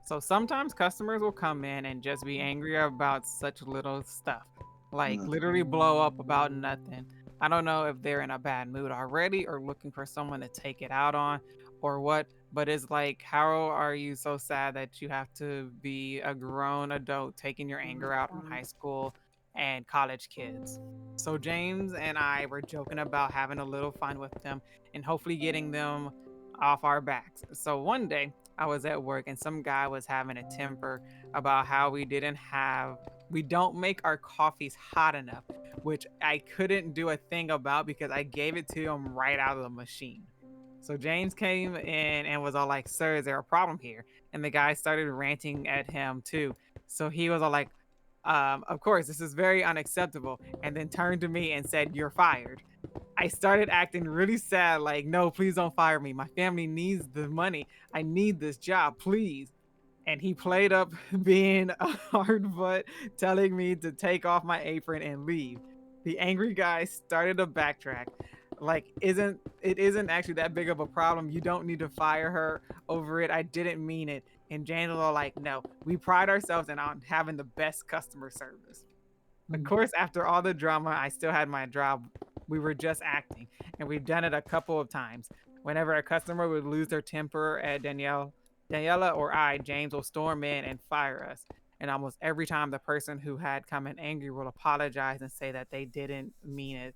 So sometimes customers will come in and just be angry about such little stuff, like literally blow up about nothing. I don't know if they're in a bad mood already or looking for someone to take it out on or what, but it's like, how are you so sad that you have to be a grown adult taking your anger out on high school and college kids? So James and I were joking about having a little fun with them and hopefully getting them off our backs. So one day I was at work and some guy was having a temper about how we don't make our coffees hot enough, which I couldn't do a thing about because I gave it to him right out of the machine. So James came in and was all like, "Sir, is there a problem here?" And the guy started ranting at him too. So he was all like, "Of course, this is very unacceptable," and then turned to me and said, "You're fired." I started acting really sad, like, "No, please don't fire me. My family needs the money. I need this job, please." And he played up being a hard butt, telling me to take off my apron and leave. The angry guy started to backtrack. like isn't actually that big of a problem. You don't need to fire her over it. I didn't mean it. And Janet are like, no, we pride ourselves in on having the best customer service. Of course, after all the drama, I still had my job. We were just acting, and we've done it a couple of times. Whenever a customer would lose their temper at Daniela or I, James will storm in and fire us. And almost every time the person who had come in angry will apologize and say that they didn't mean it.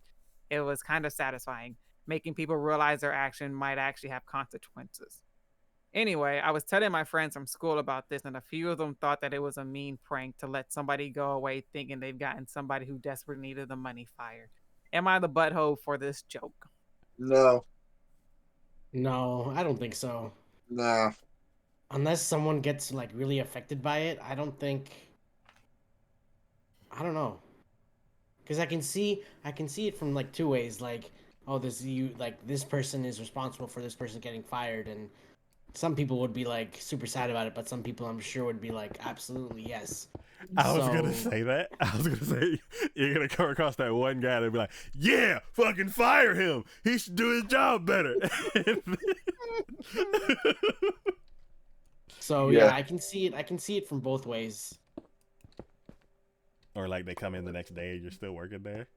It was kind of satisfying, making people realize their action might actually have consequences. Anyway, I was telling my friends from school about this, and a few of them thought that it was a mean prank to let somebody go away thinking they've gotten somebody who desperately needed the money fired. Am I the butthole for this joke? No, No, I don't think so. nah. Unless someone gets like really affected by it, I don't think. I don't know, because I can see it from like two ways. Like, oh, this person is responsible for this person getting fired, and some people would be like super sad about it, but some people I'm sure would be like, absolutely yes. I was gonna So say that. I was gonna say you're gonna come across that one guy and be like, "Yeah, fucking fire him. He should do his job better." so Yeah. yeah, I can see it. I can see it from both ways. Or like they come in the next day and you're still working there.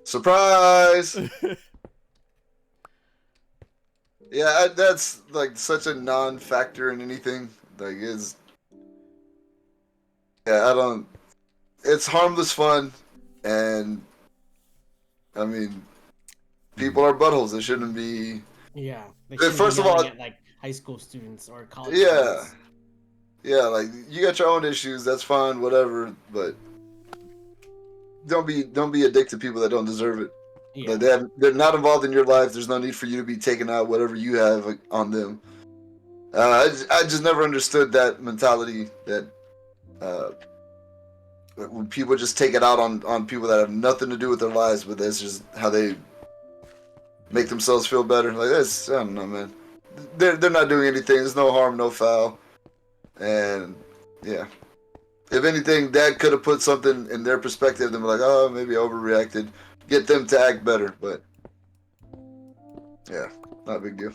Surprise! Yeah, that's like such a non-factor in anything. Like, is yeah, I don't. It's harmless fun, and I mean, people are buttholes. They shouldn't be. Yeah, they shouldn't be First of yelling all, at like high school students or college yeah, students. yeah, like you got your own issues. That's fine, whatever. But don't be a dick to people that don't deserve it. Yeah, Like they're not involved in your life. There's no need for you to be taking out whatever you have on them. I just never understood that mentality that uh, when people just take it out on people that have nothing to do with their lives, but that's just how they make themselves feel better. Like that's, I don't know, man. They're not doing anything. There's no harm, no foul, and yeah. If anything, that could have put something in their perspective. They're like, oh, maybe I overreacted. Get them to act better, but yeah, not a big deal.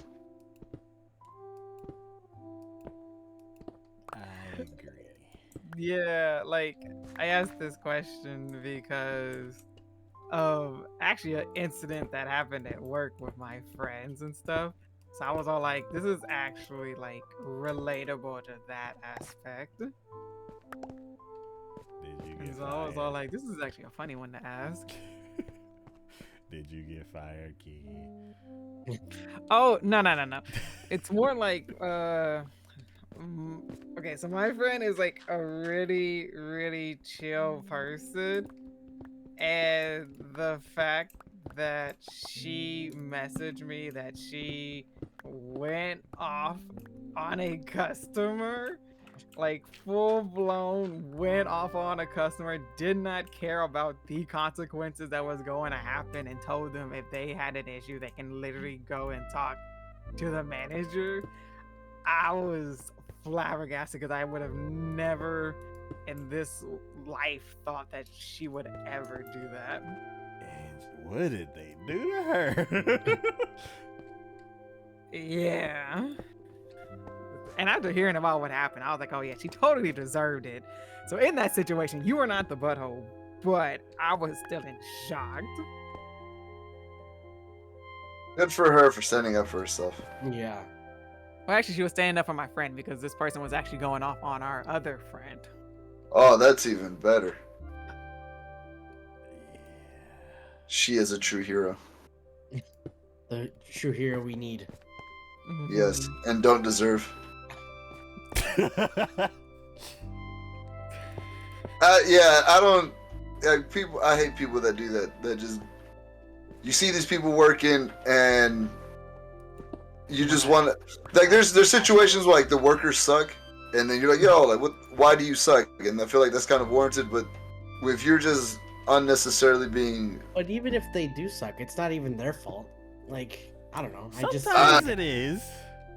I agree. Yeah, like I asked this question because of actually an incident that happened at work with my friends and stuff. So I was all like, this is actually like relatable to that aspect. Did you And get so I was all fired? like, this is actually a funny one to ask. Did you get fired, kid? Oh, no. It's more like okay, so my friend is like a really, really chill person. And the fact that she messaged me that she went off on a customer, like full blown went off on a customer, did not care about the consequences that was going to happen, and told them if they had an issue, they can literally go and talk to the manager. I was flabbergasted because I would have never in this life thought that she would ever do that. And what did they do to her? Yeah. And after hearing about what happened, I was like, oh yeah, she totally deserved it. So in that situation, you were not the butthole, but I was still in shock. Good for her for standing up for herself. yeah. Well, actually, she was standing up for my friend because this person was actually going off on our other friend. Oh, that's even better. Yeah. She is a true hero. The true hero we need. Yes, and don't deserve. Yeah, I don't. Like, people, I hate people that do that. That just you see these people working and you just want to like. There's situations where like the workers suck, and then you're like, yo, like what? Why do you suck? And I feel like that's kind of warranted. But if you're just unnecessarily being, But even if they do suck, it's not even their fault. Like, I don't know. I just Sometimes it is.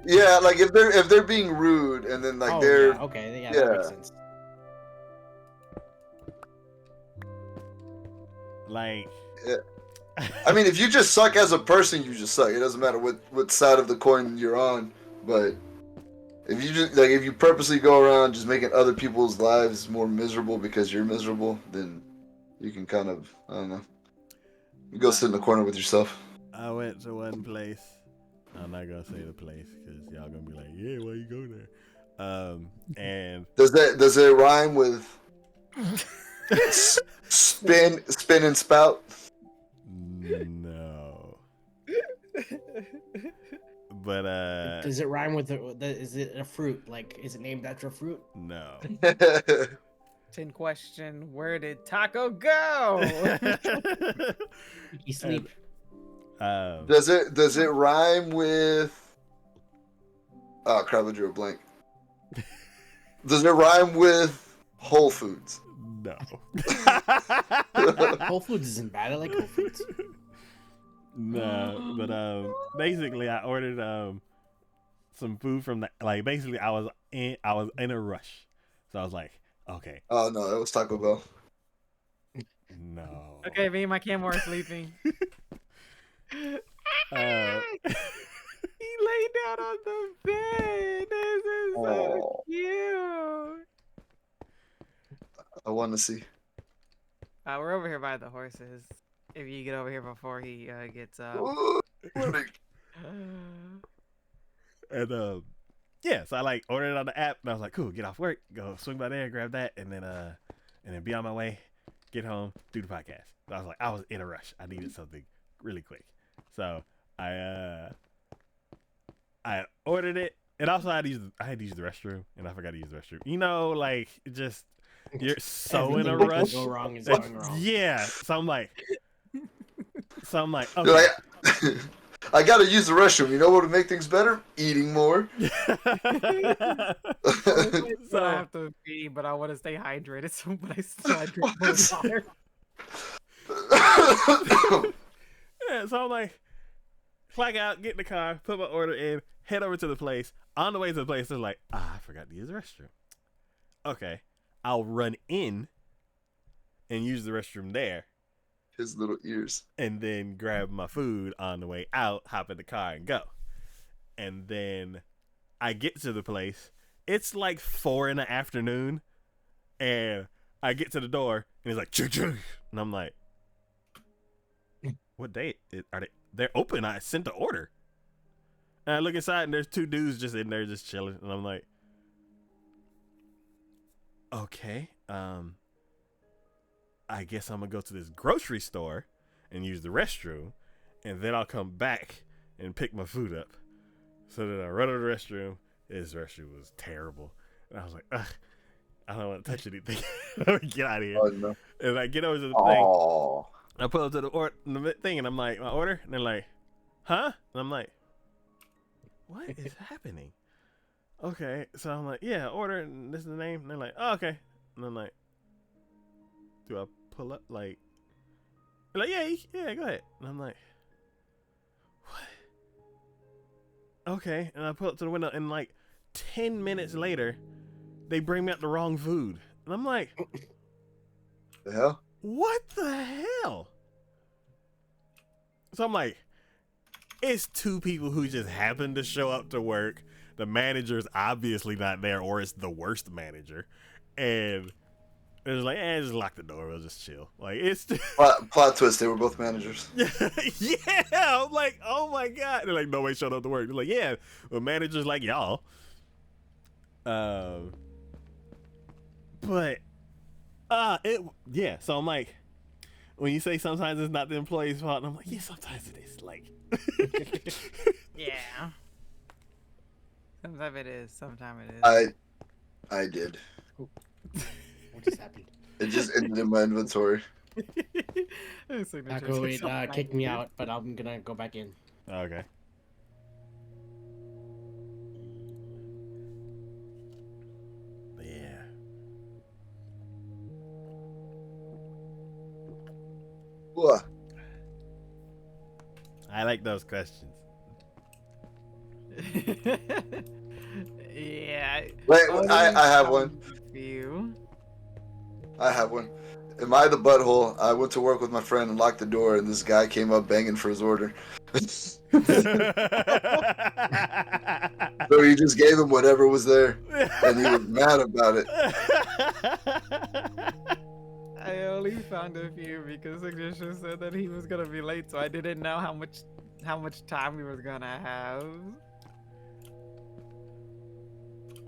yeah, like if they're being rude and then like they're yeah, okay, yeah, yeah. that makes sense. Like, Yeah. I mean, if you just suck as a person, you just suck. It doesn't matter what side of the coin you're on. But if you just if you purposely go around just making other people's lives more miserable because you're miserable, then you can kind of, I don't know, you go sit in the corner with yourself. I went to one place. I'm not gonna say the place because y'all gonna be like, yeah, why you go there? And Does it rhyme with spin and spout? no. But Does it rhyme with is it a fruit? Like, is it named after a fruit? no. 10 question, where did Taco go? You sleep. Does it rhyme with? Oh crap! I drew a blank. Does it rhyme with Whole Foods? No. Whole Foods isn't bad. I like Whole Foods. No, but basically I ordered some food from the, like, basically I was in a rush. So I was like, okay, Oh no, that was Taco Bell. no. Okay, me and my camel are sleeping. He laid down on the bed. This is so Oh. cute. I want to see. We're over here by the horses. If you get over here before he gets up. And yeah, so I like ordered it on the app and I was like, cool, get off work, go swing by there, grab that, and then be on my way, get home, do the podcast. So I was like, I was in a rush. I needed something really quick. So I ordered it, and also I had to use the restroom, and I forgot to use the restroom. You know, like, just you're so in a Everything that rush. can go wrong is that- going wrong. Yeah. So I'm like, You're okay. like, I gotta use the restroom. You know what would make things better? Eating more. I So- have to pee, but I want to stay hydrated, so but I drink more water. Yeah, so I'm like, clock out, get in the car, put my order in, head over to the place. On the way to the place, they're like, I forgot to use the restroom. Okay, I'll run in and use the restroom there, His little ears. and then grab my food on the way out, hop in the car, and go. And then I get to the place. It's like 4 PM, and I get to the door, and it's like, choo-choo. And I'm like, what day are they? They're open. I sent the order. And I look inside, and there's 2 dudes just in there just chilling. And I'm like, okay, I guess I'm gonna go to this grocery store and use the restroom, and then I'll come back and pick my food up. So then I run to the restroom. This restroom was terrible. And I was like, ugh, I don't want to touch anything. Let me get out of here. Oh no. And I get over to the thing. Oh. I pull up to the thing, and I'm like, my order? And they're like, huh? And I'm like, what is happening? Okay, so I'm like, yeah, order, and this is the name. And they're like, oh, okay. And I'm like, do I pull up? Like, they're like, yeah, go ahead. And I'm like, what? Okay, and I pull up to the window, and like 10 minutes later, they bring me out the wrong food. And I'm like, The hell? what the hell? So I'm like, it's 2 people who just happened to show up to work. The manager's obviously not there, or it's the worst manager. And it was like, just lock the door. We'll just chill. Like, it's Plot twist. They were both managers. yeah. I'm like, oh my god. They're like, nobody showed up to work. They're like, yeah, well, managers like y'all. But yeah. So I'm like, when you say sometimes it's not the employee's fault, and I'm like, yeah, sometimes it is. Like, Yeah. Sometimes it is. Sometimes it is. I did. What just happened? It just ended in my inventory. Taco kicked me out, but I'm gonna go back in. okay. But yeah. What? I like those questions. Yeah. Wait, I have one. You. I have one. Am I the butthole? I went to work with my friend and locked the door, and this guy came up banging for his order. So he just gave him whatever was there, and he was mad about it. I only found a few because Ignition said that he was gonna be late, so I didn't know how much time we was gonna have.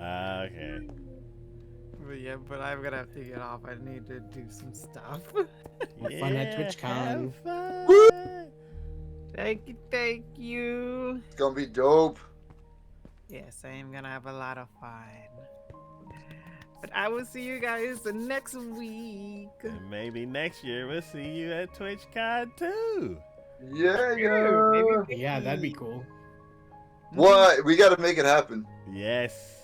Okay. But yeah, but I'm gonna have to get off. I need to do some stuff. Have fun at TwitchCon. Have fun. Thank you, thank you. It's gonna be dope. Yes, I am gonna have a lot of fun. But I will see you guys next week. And maybe next year we'll see you at TwitchCon too. Yeah, True, maybe Yeah, that'd be cool. What? We gotta make it happen. Yes.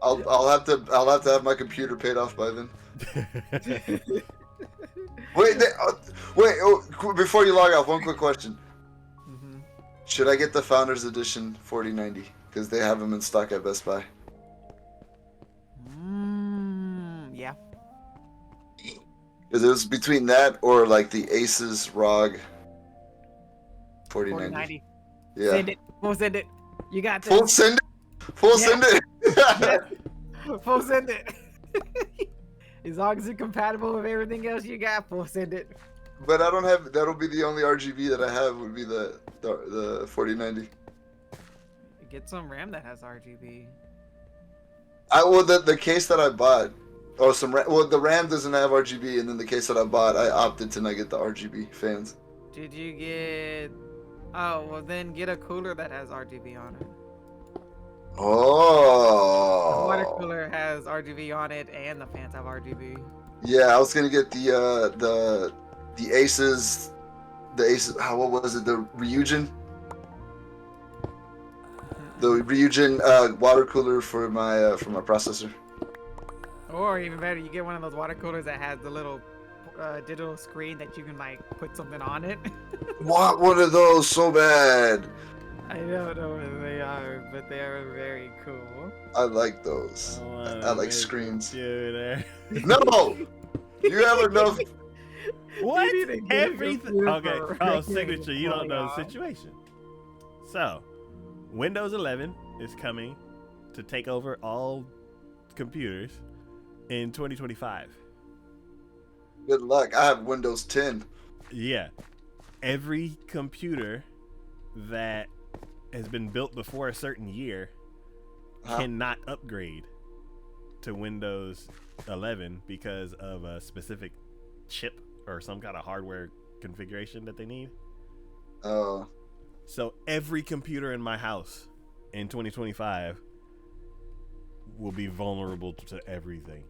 I'll have to have my computer paid off by then. Wait, before you log off, one quick question. Mhm. Should I get the Founders Edition 4090? Because they have them in stock at Best Buy. Yeah. Because it was between that or like the Aces ROG 4090. 4090. Yeah. Send it. Full send it. You got this. Full send it. Full Yeah. send it. Full send it. As long as it's compatible with everything else you got, full send it. But I don't have. That'll be the only RGB that I have. Would be the 4090. Get some RAM that has RGB. The case that I bought. Oh, the RAM doesn't have RGB, and then the case that I bought, I opted to not get the RGB fans. Did you get? Oh, well then get a cooler that has RGB on it. The water Oh. cooler has RGB on it, and the fans have RGB. Yeah, I was gonna get the Aces, what was it? The Ryujin. The Ryujin water cooler for my processor. Or even better, you get one of those water coolers that has the little digital screen that you can like put something on it. Want one of those so bad. I don't know what they are, but they are very cool. I like those. I like a screens. computer. No, you have enough. What? You need to get a Everything. computer Okay. for Oh, regular signature. You don't know the going on. situation. So, Windows 11 is coming to take over all computers in 2025. Good luck. I have Windows 10. Yeah. Every computer that has been built before a certain year Huh? cannot upgrade to Windows 11 because of a specific chip or some kind of hardware configuration that they need. Oh. So every computer in my house in 2025 will be vulnerable to everything.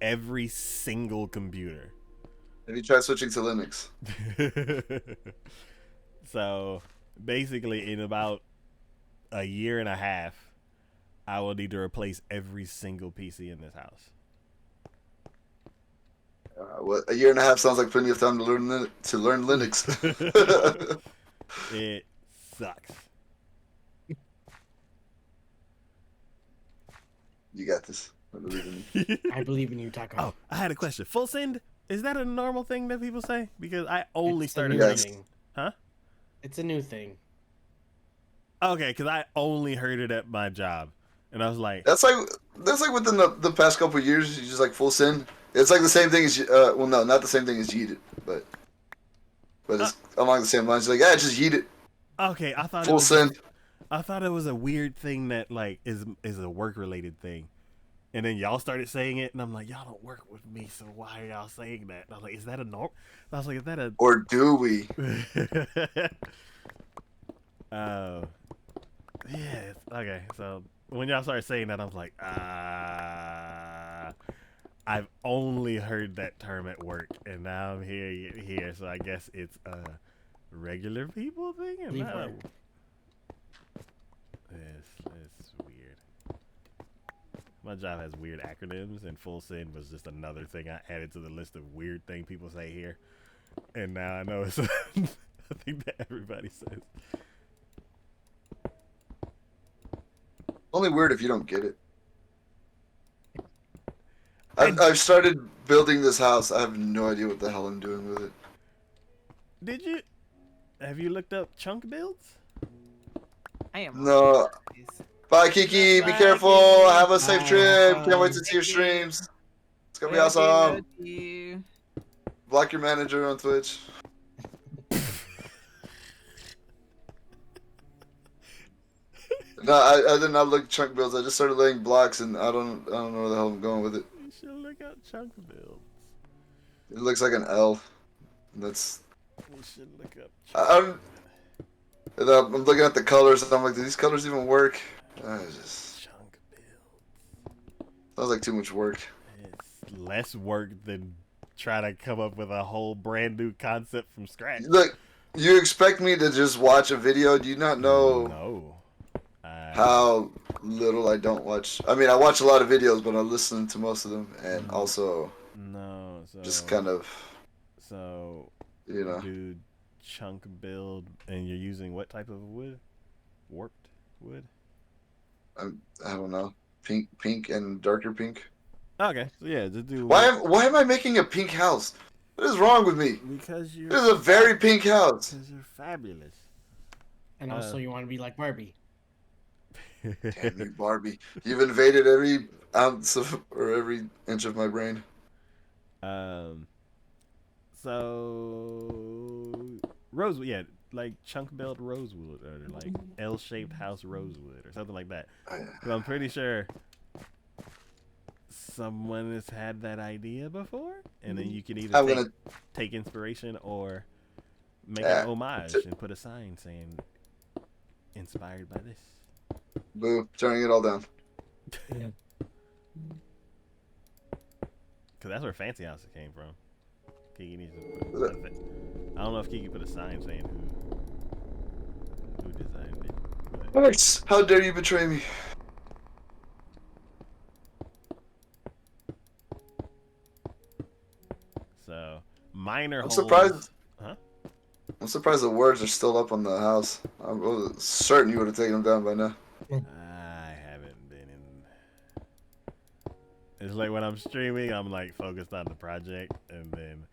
Every single computer. Have you tried switching to Linux? So basically, in about a year and a half, I will need to replace every single PC in this house. Well, a year and a half sounds like plenty of time to learn Linux. It sucks. You got this. I believe in you. I believe in you, Taco. Oh, I had a question. Full send, is that a normal thing that people say? Because I only It's a started new Yes. thing. Huh? It's a new thing. Okay, because I only heard it at my job, and I was like, That's like within the past couple of years, you just like full send. It's like the same thing as well, no, not the same thing as yeet it, but it's along the same lines. Like, yeah, just yeet it, okay, I thought it full was send. I thought it was a weird thing that like is a work related thing, and then y'all started saying it, and I'm like, y'all don't work with me, so why are y'all saying that? And I was like, is that a norm? I was like, is that a? Or do we? Oh, yeah. Okay, so when y'all started saying that, I was like, I've only heard that term at work, and now I'm here. So I guess it's a regular people thing. And Leave not a- work. It's weird. My job has weird acronyms, and full send was just another thing I added to the list of weird thing people say here. And now I know it's a thing that everybody says. Only weird if you don't get it. I've started building this house. I have no idea what the hell I'm doing with it. Did you? Have you looked up chunk builds? I am No. Please. Bye, Kiki. Be Bye, careful. Kiki. Have a safe Bye, have trip. Can't wait fun. to see your Kiki. streams. It's gonna be Yogi, awesome. Yogi. Block your manager on Twitch. No, I did not look chunk builds. I just started laying blocks, and I don't know where the hell I'm going with it. You should look up chunk builds. It looks like an L. That's. You should look up. I'm looking at the colors, and I'm like, do these colors even work? It's just Chunk build. sounds like too much work. It's less work than try to come up with a whole brand new concept from scratch. Look, you expect me to just watch a video? Do you not know No. how little I don't watch? I mean, I watch a lot of videos, but I listen to most of them, and also No. So just kind of, So you know. do chunk build, and you're using what type of wood? Warped wood. I don't know, pink and darker pink. Okay, so yeah, just do. Why am I making a pink house? What is wrong with me? Because you're. This is a very pink house. Because you're fabulous. And also, you want to be like Barbie. Damn you, Barbie! You've invaded every ounce of or every inch of my brain. So rosewood, yeah, like chunk build rosewood, or like L-shaped house rosewood, or something like that. So I'm pretty sure someone has had that idea before, and then you can either take inspiration or make an homage and put a sign saying inspired by this. Boo! Turning it all down. Yeah. Cause that's where Fancy House came from. Kiki needs to put. I don't know if Kiki put a sign saying who designed it. But. Alex, how dare you betray me? So minor. I'm surprised. Huh? I'm surprised the words are still up on the house. I was certain you would have taken them down by now. I haven't been in. It's like when I'm streaming, I'm like focused on the project, and then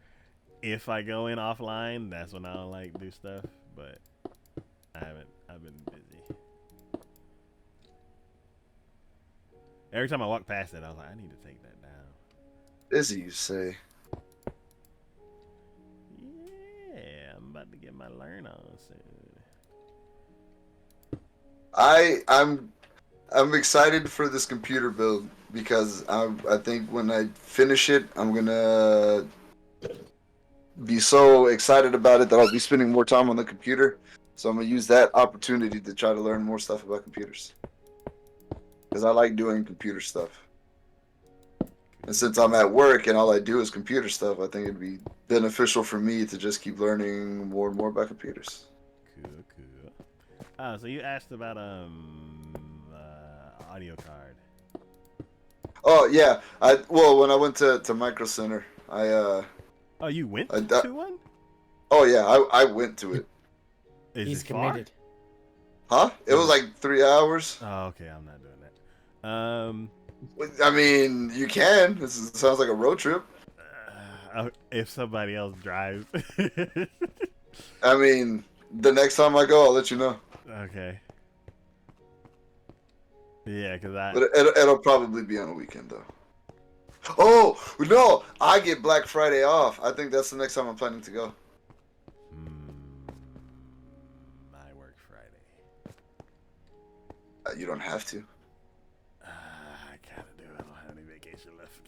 if I go in offline, that's when I'll like do stuff. But I haven't. I've been busy. Every time I walk past it, I was like, I need to take that down. Busy, you say? Yeah, I'm about to get my learn on soon. I'm excited for this computer build because I think when I finish it, I'm gonna be so excited about it that I'll be spending more time on the computer. So I'm gonna use that opportunity to try to learn more stuff about computers because I like doing computer stuff. And since I'm at work and all I do is computer stuff, I think it'd be beneficial for me to just keep learning more and more about computers. Cool. Oh, so you asked about audio card. Oh yeah, when I went to Micro Center, Oh, you went to one? Oh yeah, I went to it. He's it far? committed. Huh? It was like 3 hours. Oh, okay, I'm not doing that. I mean, you can. Sounds like a road trip. If somebody else drives. I mean, the next time I go, I'll let you know. Okay. Yeah, cause But it'll probably be on a weekend though. Oh no! I get Black Friday off. I think that's the next time I'm planning to go. I work Friday. You don't have to. I kind of do. I don't have any vacation left.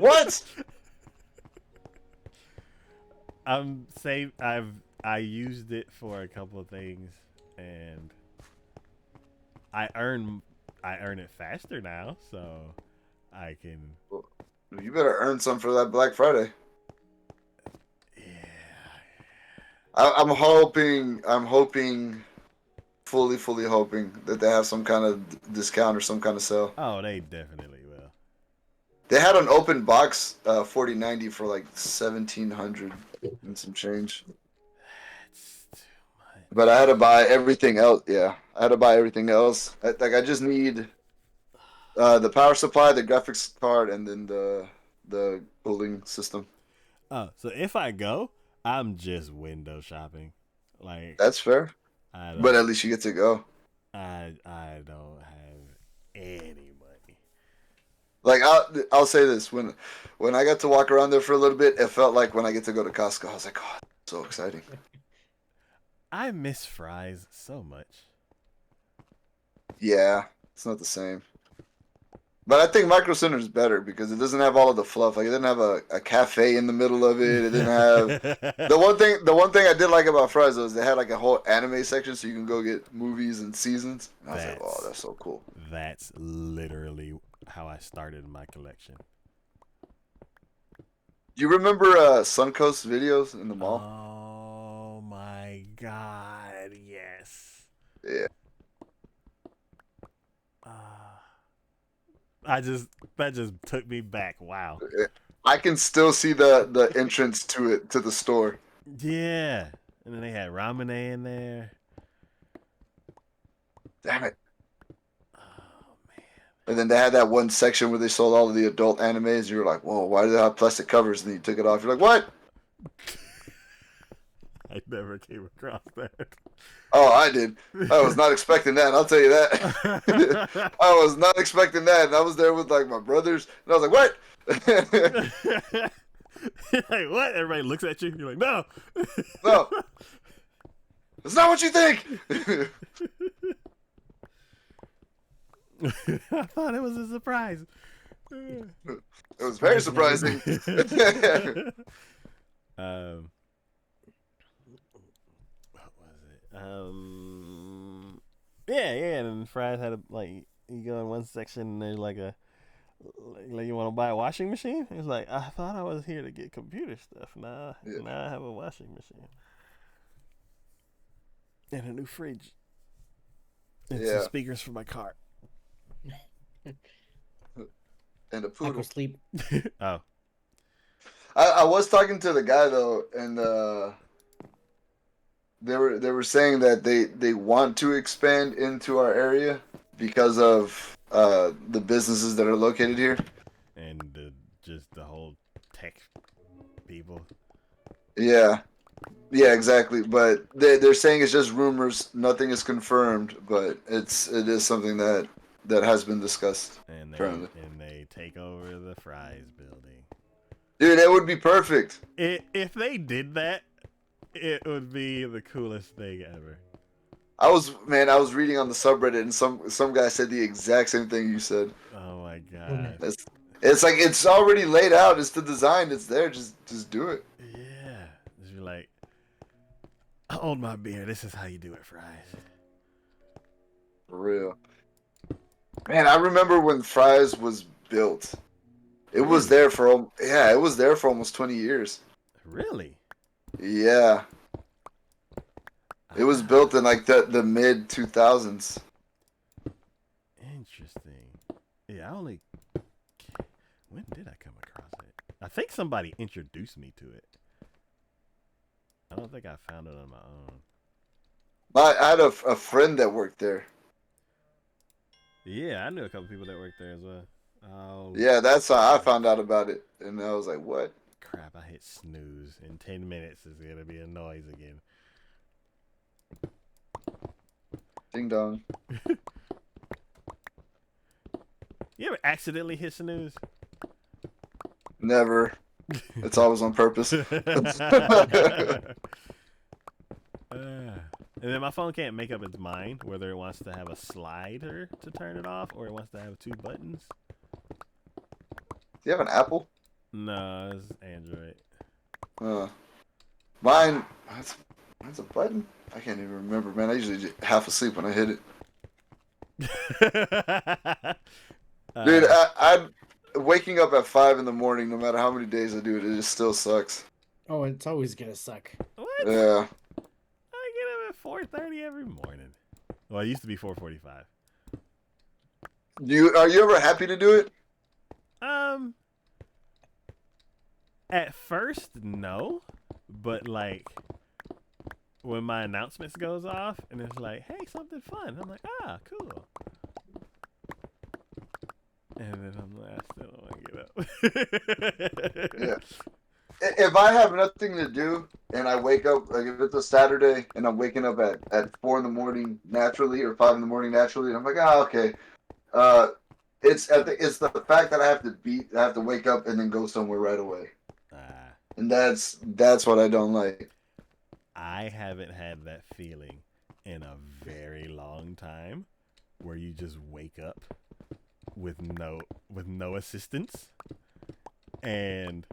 What? I'm safe. I used it for a couple of things, and I earn it faster now, so I can. You better earn some for that Black Friday. Yeah. I'm hoping, fully hoping that they have some kind of discount or some kind of sale. Oh, they definitely will. They had an open box 4090 for like 1,700 and some change. That's too much. But I had to buy everything else. Yeah, I had to buy everything else. I just need The power supply, the graphics card, and then the cooling system. Oh, so if I go, I'm just window shopping. Like That's fair, I but at don't, least you get to go. I don't have any money. Like I'll say this when I got to walk around there for a little bit, it felt like when I get to go to Costco. I was like, oh, so exciting. I miss fries so much. Yeah, it's not the same. But I think Micro Center is better because it doesn't have all of the fluff. Like it didn't have a cafe in the middle of it. It didn't have the one thing I did like about Fry's though is they had like a whole anime section so you can go get movies and seasons. And I was like, oh, that's so cool. That's literally how I started my collection. You remember Suncoast videos in the mall? Oh my god, yes. Yeah. Uh, that just took me back. Wow. I can still see the entrance to the store. Yeah. And then they had ramen in there. Damn it. Oh man. And then they had that one section where they sold all of the adult animes. You were like, whoa, why do they have plastic covers? And then you took it off. You're like, what? I never came across that. Oh, I did. I was not expecting that. I'll tell you that. I was not expecting that. And I was there with like my brothers. And I was like, what? Like, what? Everybody looks at you. You're like, no. No. It's not what you think. I thought it was a surprise. It was very surprising. um, what was it? Yeah. And Fries had you go in one section and there's like you want to buy a washing machine? It's like I thought I was here to get computer stuff. Now I have a washing machine and a new fridge and some speakers for my car. And a poodle. Sleep. Oh. I was talking to the guy though, and they were saying that they want to expand into our area because of the businesses that are located here. And just the whole tech people. Yeah, exactly. But they're saying it's just rumors. Nothing is confirmed, but it is something that has been discussed. And they take over the Fries building. Dude, that would be perfect. If they did that, it would be the coolest thing ever. I was reading on the subreddit and some guy said the exact same thing you said. Oh my god. It's like it's already laid out. It's the design. It's there. Just do it. Yeah. Just be like, hold my beer. This is how you do it, Fries. For real. Man, I remember when Fry's was built. It was there for almost 20 years. Really? Yeah. It was built in like the mid 2000s. Interesting. Yeah, when did I come across it? I think somebody introduced me to it. I don't think I found it on my own. I had a friend that worked there. Yeah, I knew a couple people that worked there as well. Oh. Yeah, that's how I found out about it. And I was like, what? Crap, I hit snooze. In 10 minutes, it's going to be a noise again. Ding dong. You ever accidentally hit snooze? Never. It's always on purpose. And then my phone can't make up its mind whether it wants to have a slider to turn it off or it wants to have 2 buttons. Do you have an Apple? No, it's Android. Mine's a button? I can't even remember, man. I usually get half asleep when I hit it. Dude, I'm waking up at 5 in the morning, no matter how many days I do it, it just still sucks. Oh, it's always gonna suck. What? Yeah. I get up at 4:30 every morning. Well, it used to be 4:45. Are you ever happy to do it? At first, no, but like when my announcements goes off and it's like, hey, something fun, I'm like, ah, cool. And then I'm like, I still don't want to get Yeah. up. If I have nothing to do and I wake up, like if it's a Saturday and I'm waking up at 4 in the morning naturally or 5 in the morning naturally, and I'm like, okay. Uh, it's the fact that I have to wake up and then go somewhere right away, Ah, and that's what I don't like. I haven't had that feeling in a very long time, where you just wake up with no assistance, and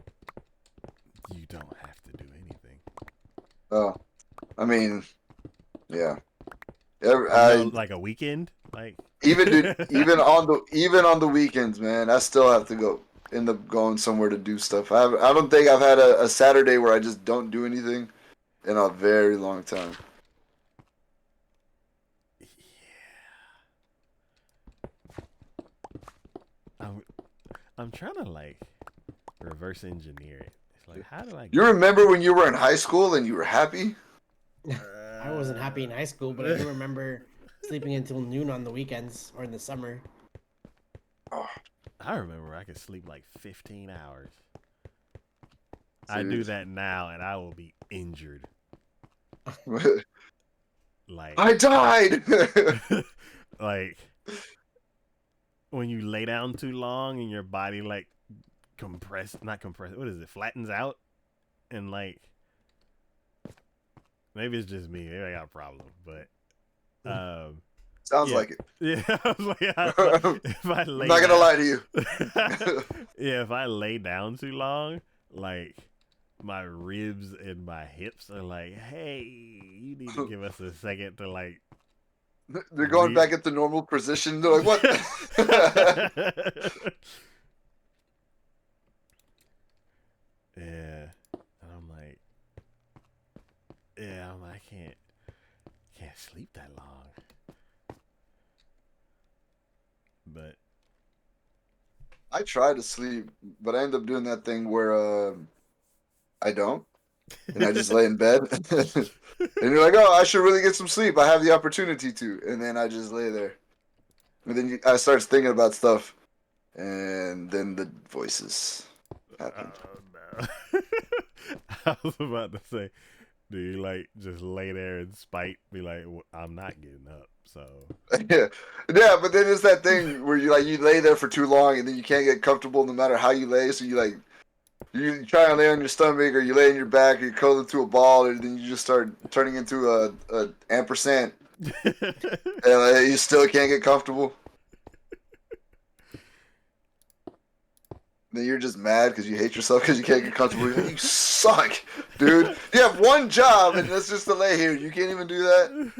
you don't have to do anything. Oh, I mean, yeah. Every, You know, I like a weekend, like even do even on the weekends, man. I still have to go end up going somewhere to do stuff. I don't think I've had a Saturday where I just don't do anything in a very long time. yeah. I'm I'm trying to like reverse engineer it. It's like, how do I You get? remember when you were in high school and you were happy? I wasn't happy in high school, but I do remember sleeping until noon on the weekends or in the summer. Oh, I remember I could sleep like 15 hours. I do dude. that now, and I will be injured. Like, I died. like when you lay down too long and your body like not compressed. What is it? Flattens out, and like maybe it's just me. Maybe I got a problem, but Sounds yeah, like it. yeah. I was like, I'm if I lay not gonna down, lie to you. yeah, if I lay down too long, like my ribs and my hips are like, hey, you need to give us a second to like They're going re. back into normal position. They're like, what? Yeah, and I'm like, yeah, I can't sleep that long. But I try to sleep, but I end up doing that thing where I don't, and I just lay in bed. And you're like, oh, I should really get some sleep. I have the opportunity to, and then I just lay there, and then I start thinking about stuff, and then the voices happen. oh no, I was about to say, do you like just lay there in spite, be like, I'm not getting up, so Yeah, yeah, but then it's that thing where you lay there for too long, and then you can't get comfortable no matter how you lay. So you try to lay on your stomach, or you lay on your back, or you curl into a ball, and then you just start turning into a ampersand, and you still can't get comfortable. Then you're just mad because you hate yourself because you can't get comfortable. You're like, you suck, dude. You have one job, and that's just to lay here. You can't even do that.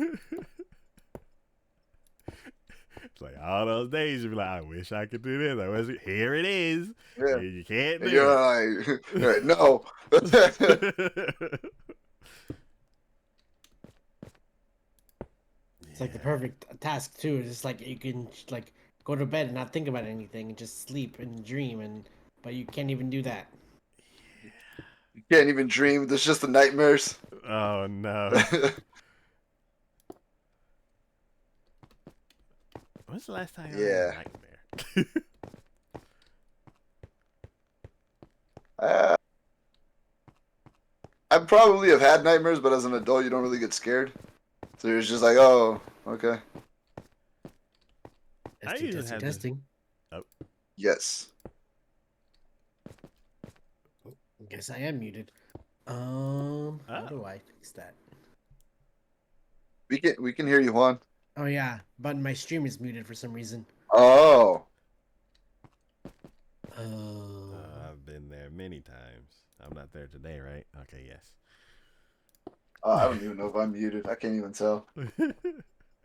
it's like all those days you be like, I wish I could do this. I wish here it is. Yeah, You can't and do you're like no. it. It's like the Yeah. perfect task too. It's just like you can like go to bed and not think about anything and just sleep and dream but you can't even do that. You can't even dream. There's just the nightmares. Oh no. When's the last time I had a Yeah. nightmare? Uh, I probably have had nightmares, but as an adult, you don't really get scared. So you're just like, oh, okay. I Testing, usually testing, have this. testing. Oh, Yes. Guess I am muted. How oh. do I fix that? We can hear you, Juan. Oh yeah, but my stream is muted for some reason. Oh. I've been there many times. I'm not there today, right? Okay, yes. I don't even know if I'm muted. I can't even tell.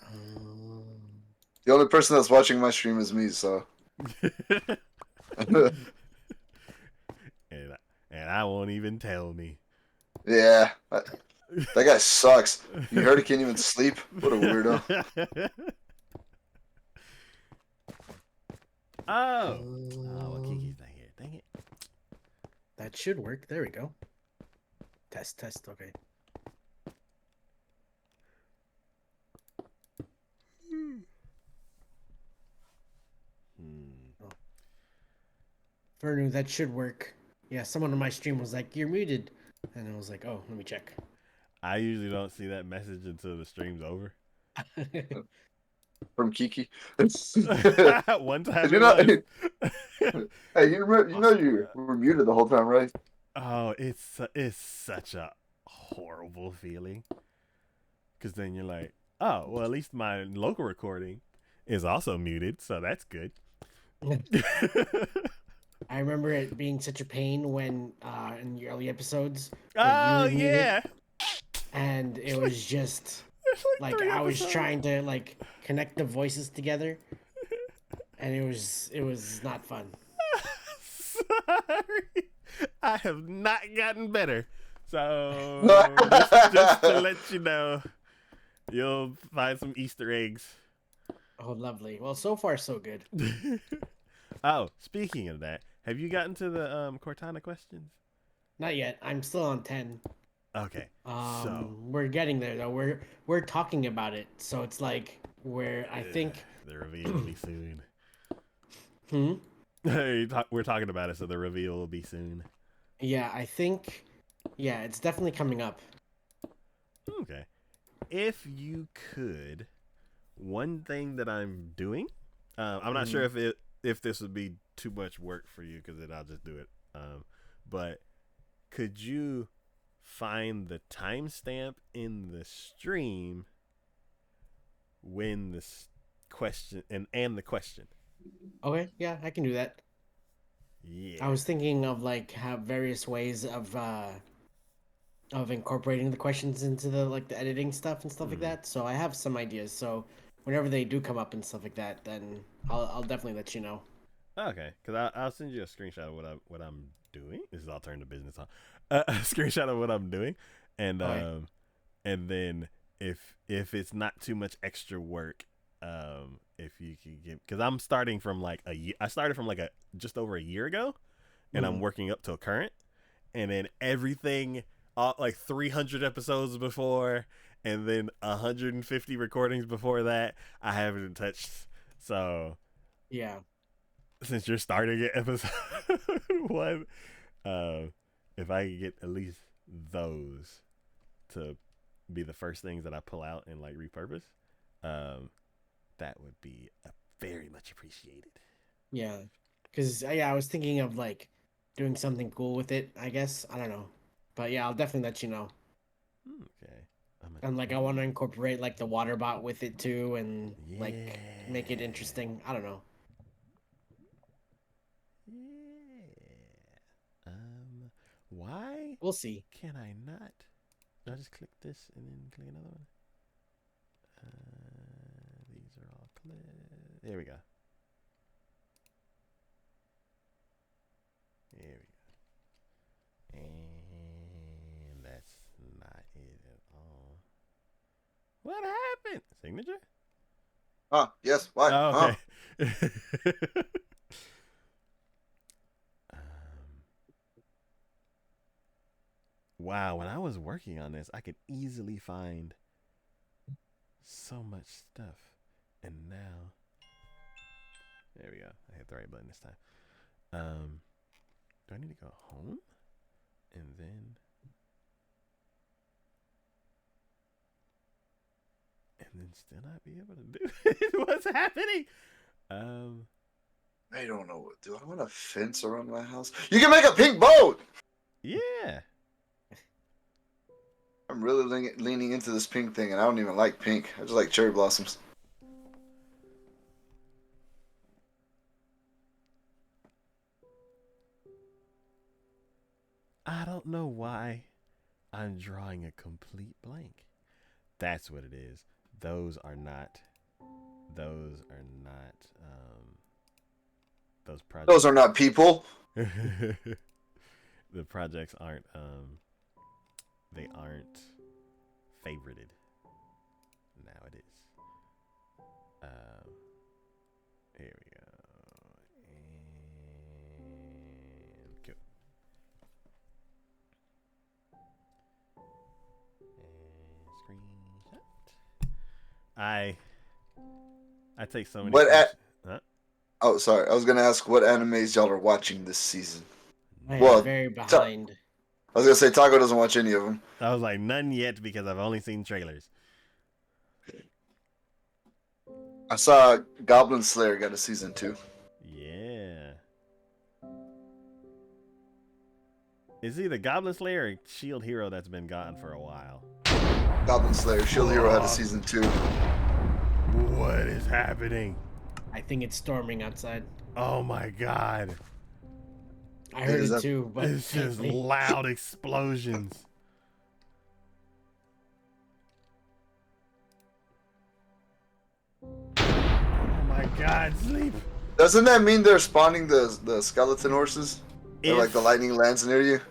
Um, The only person that's watching my stream is me, so. and I won't even tell me. Yeah. That guy sucks. You heard he can't even sleep? What a weirdo. Oh. Oh, well, Kiki's not here. Dang it. that should work. There we go. Test, test. Okay. Hmm. Oh, Vernu, that should work. Yeah, someone on my stream was like, "You're muted," and I was like, "Oh, let me check." I usually don't see that message until the stream's over. From Kiki. One time You it know, was. hey, you were muted the whole time, right? Oh, it's such a horrible feeling. Because then you're like, oh, well, at least my local recording is also muted, so that's good. I remember it being such a pain when in the early episodes when you Oh were muted, yeah, and it was just there's like like three I was episodes. trying to like connect the voices together, and it was not fun. Sorry, I have not gotten better. So just to let you know, you'll find some Easter eggs. Oh, lovely. Well, so far so good. Oh, speaking of that, have you gotten to the Cortana questions? Not yet. I'm still on 10. Okay, so We're getting there though. We're talking about it, so it's like I think. the reveal will be soon. Hmm. We're talking about it, so the reveal will be soon. Yeah, I think. Yeah, it's definitely coming up. Okay. If you could, one thing that I'm doing, I'm not sure if this would be too much work for you because then I'll just do it. But could you find the timestamp in the stream when the question and the question? Okay, yeah, I can do that. Yeah. I was thinking of like have various ways of incorporating the questions into the editing stuff and stuff like Mhm. that. So I have some ideas. So whenever they do come up and stuff like that, then I'll definitely let you know. Okay, because I'll send you a screenshot of what I'm doing. This is all turned to business, huh? A screenshot of what I'm doing, and Okay. and then if it's not too much extra work, if you can get, because I'm starting from like a year. I started from like a just over a year ago, and I'm Mhm. working up till current, and then everything, like 300 episodes before, and then 150 recordings before that, I haven't touched. So Yeah. since you're starting at episode one, uh, if I could get at least those to be the first things that I pull out and like repurpose, um, that would be very much appreciated. Yeah. Because yeah, I was thinking of like doing something cool with it. I guess I don't know, but yeah, I'll definitely let you know. Okay. And like I want to incorporate like the water bot with it too, and Yeah. like make it interesting. I don't know. Yeah. Why We'll see. can I not? Do I just click this and then click another one? These are all clicked. There we go. There we go. And that's not it at all. What happened? Signature? Yes. Why? Oh, Huh? okay. Wow, when I was working on this, I could easily find so much stuff. And now, there we go. I hit the right button this time. Do I need to go home? And then still not be able to do it? What's happening? I don't know. Do I want a fence around my house? You can make a pink boat. Yeah. I'm really leaning into this pink thing, and I don't even like pink. I just like cherry blossoms. I don't know why I'm drawing a complete blank. That's what it is. Those are not. Those are not. Those projects. Those are not people. The projects aren't. They aren't favorited. Now it is. Here we go. And go. And screenshot. I take so many. But Huh? Oh, sorry. I was gonna ask what animes y'all are watching this season. I am Well, very Ta- behind. I was gonna say Taco doesn't watch any of them. I was like, none yet because I've only seen trailers. I saw Goblin Slayer got a season 2. Yeah. It's either Goblin Slayer or Shield Hero that's been gone for a while. Goblin Slayer, Shield Hero had a season 2. What is happening? I think it's storming outside. Oh my god. I heard Is it that- too, but It's just loud explosions. Oh my god, sleep. Doesn't that mean they're spawning the skeleton horses? Or like the lightning lands near you?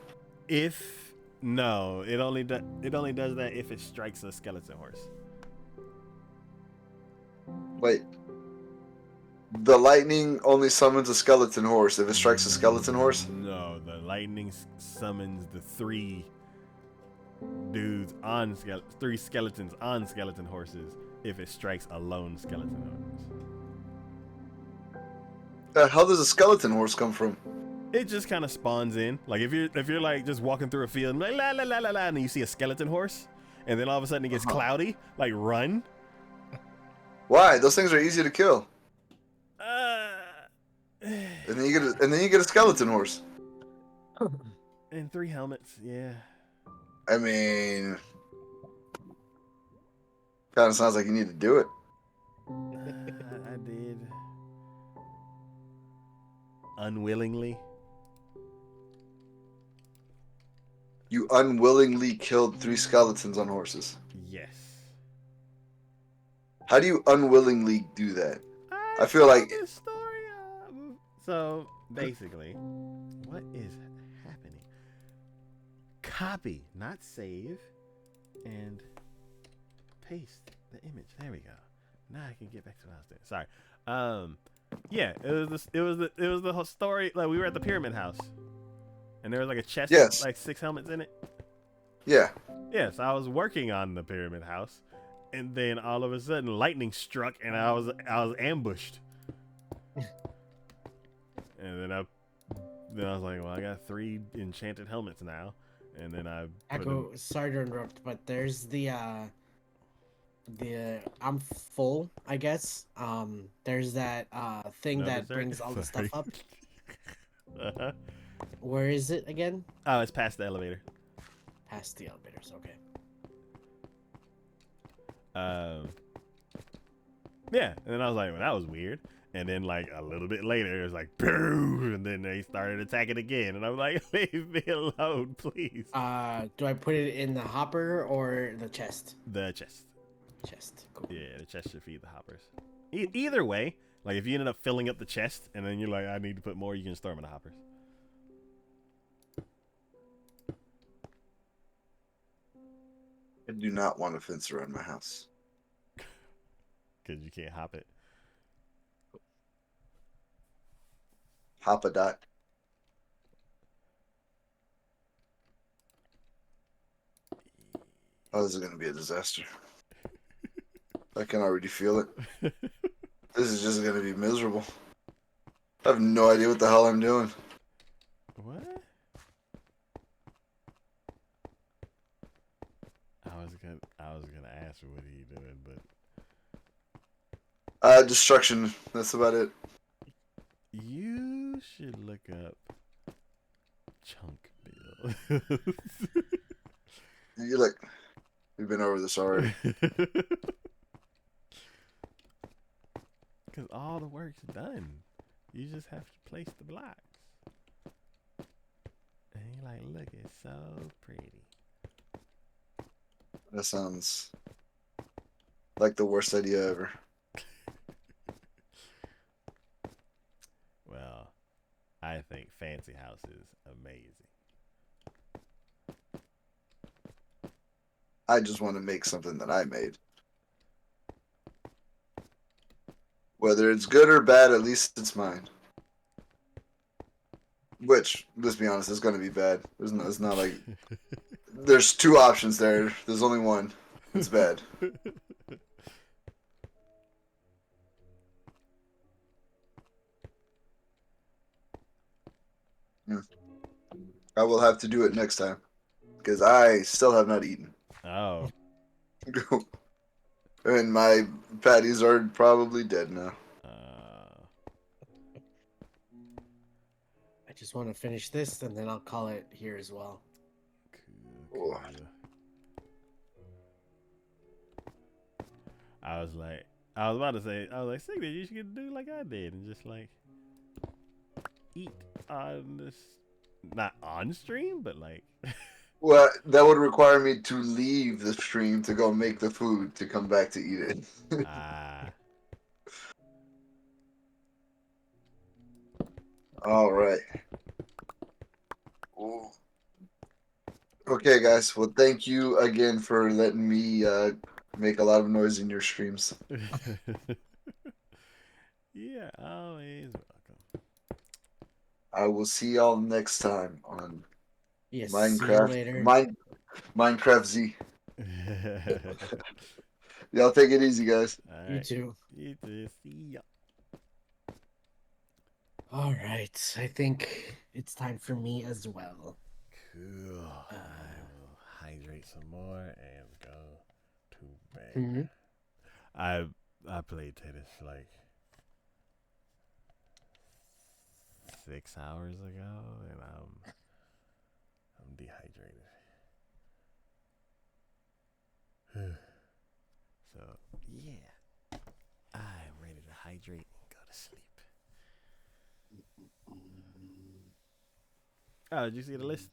If no, it only does that if it strikes a skeleton horse. Wait. The lightning only summons a skeleton horse if it strikes a skeleton horse? No, the lightning summons the three dudes on three skeletons on skeleton horses if it strikes a lone skeleton horse. How does a skeleton horse come from? It just kind of spawns in. Like if you're like just walking through a field and like la la la la la, and you see a skeleton horse, and then all of a sudden it gets cloudy, like run. Why? Those things are easy to kill. And And then you get a skeleton horse. and 3 helmets, yeah. I mean, kind of sounds like you need to do it. I did. Unwillingly. You unwillingly killed 3 skeletons on horses. Yes. How do you unwillingly do that? I feel like this story. So basically, what is happening? Copy, not save, and paste the image. There we go. Now I can get back to what I was doing. Sorry. Yeah, it was the whole story. Like we were at the Pyramid House, and there was like a chest Yes. with like 6 helmets in it. yeah. Yes, I was working on the Pyramid House, and then all of a sudden lightning struck, and I was ambushed. And then I was like, well, I got 3 enchanted helmets now, and then I put Echo, sorry to interrupt, but there's the I'm full, I guess. There's that thing No that dessert? brings all the stuff Sorry. up. Uh-huh. Where is it again? Oh, it's past the elevator. Past the elevators. Okay. Yeah, and then I was like, well, that was weird. And then like a little bit later, it was like boom, and then they started attacking again, and I was like, leave me alone, please. Do I put it in the hopper or the chest? The chest. Chest. Cool. Yeah, the chest should feed the hoppers. Either way, like if you ended up filling up the chest, and then you're like, I need to put more, you can store them in the hoppers. I do not want a fence around my house. Because you can't hop it. Hop a dot. Oh, this is going to be a disaster. I can already feel it. This is just going to be miserable. I have no idea what the hell I'm doing. What? I was gonna ask what are you doing, but Destruction. That's about it. you should look up chunk bill. You look. We've been over this already. Because all the work's done. You just have to place the blocks. And you're like, look, it's so pretty. That sounds like the worst idea ever. Well, I think Fancy House is amazing. I just want to make something that I made. Whether it's good or bad, at least it's mine. Which, let's be honest, is going to be bad. It's not like... There's 2 options there. There's only one. It's bad. I will have to do it next time because I still have not eaten. Oh. And my patties are probably dead now. I just want to finish this, and then I'll call it here as well. Cool. Oh. I was about to say, Signet, you should do like I did and just like eat on this, not on stream, but like. Well, that would require me to leave the stream to go make the food to come back to eat it. All right. Ooh. Okay, guys. Well, thank you again for letting me make a lot of noise in your streams. Yeah, always welcome. I will see y'all next time on Yes. See you Minecraft. later. Minecraft Z. Y'all take it easy, guys. All right. You too. You too. See ya. All right. I think it's time for me as well. Cool. I will hydrate some more and go to bed. Hmm. I played tennis like 6 hours ago, and I'm dehydrated. So yeah, I'm ready to hydrate and go to sleep. Oh, did you see the list?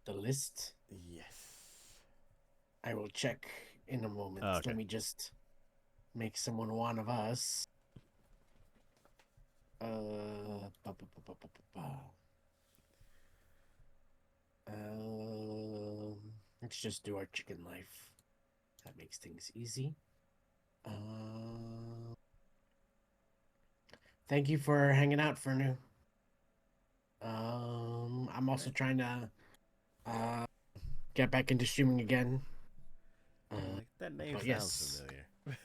The list? Yes. I will check in a moment. Oh, okay. Let me just make someone one of us. Ba, ba, ba, ba, ba, ba, ba. Let's just do our chicken life. That makes things easy. Thank you for hanging out, Fernu. I'm also trying to get back into streaming again. Like, that name But sounds yes,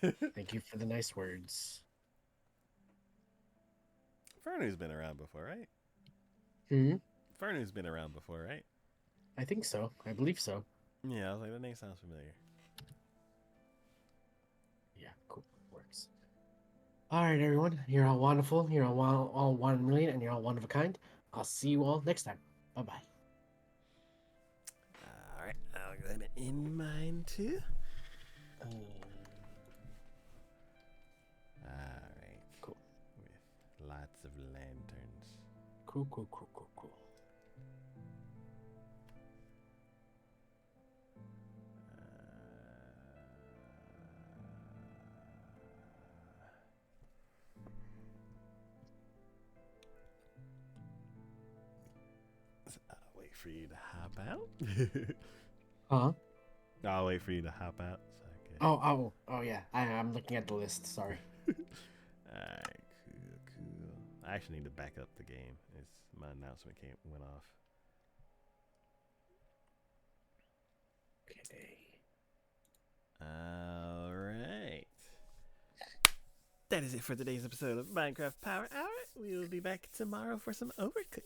familiar. thank you for the nice words. Fernu's been around before, right? Hmm. Fernu's been around before, right? I think so. I believe so. Yeah, I was like, that name sounds familiar. Yeah, cool. Works. All right, everyone. You're all wonderful. You're all 1 million, and you're all one of a kind. I'll see you all next time. Bye bye. All right, I'll go ahead and end mine too. All right. Cool. With lots of lanterns. Cool, cool, cool, cool, cool. I'll wait for you to hop out. Huh? I'll wait for you to hop out. So I can... Oh, yeah. I'm looking at the list. Sorry. Alright, cool. I actually need to back up the game. My announcement went off. Okay. Alright. That is it for today's episode of Minecraft Power Hour. We will be back tomorrow for some Overcooked.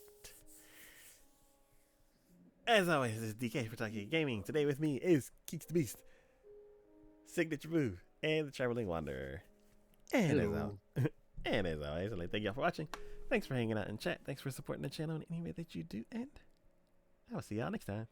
As always, this is DK for Talking Gaming. Today with me is Keeks the Beast, Signature Move, and the Traveling Wanderer. And as always, I'd like to thank y'all for watching. Thanks for hanging out in chat. Thanks for supporting the channel in any way that you do. And I will see y'all next time.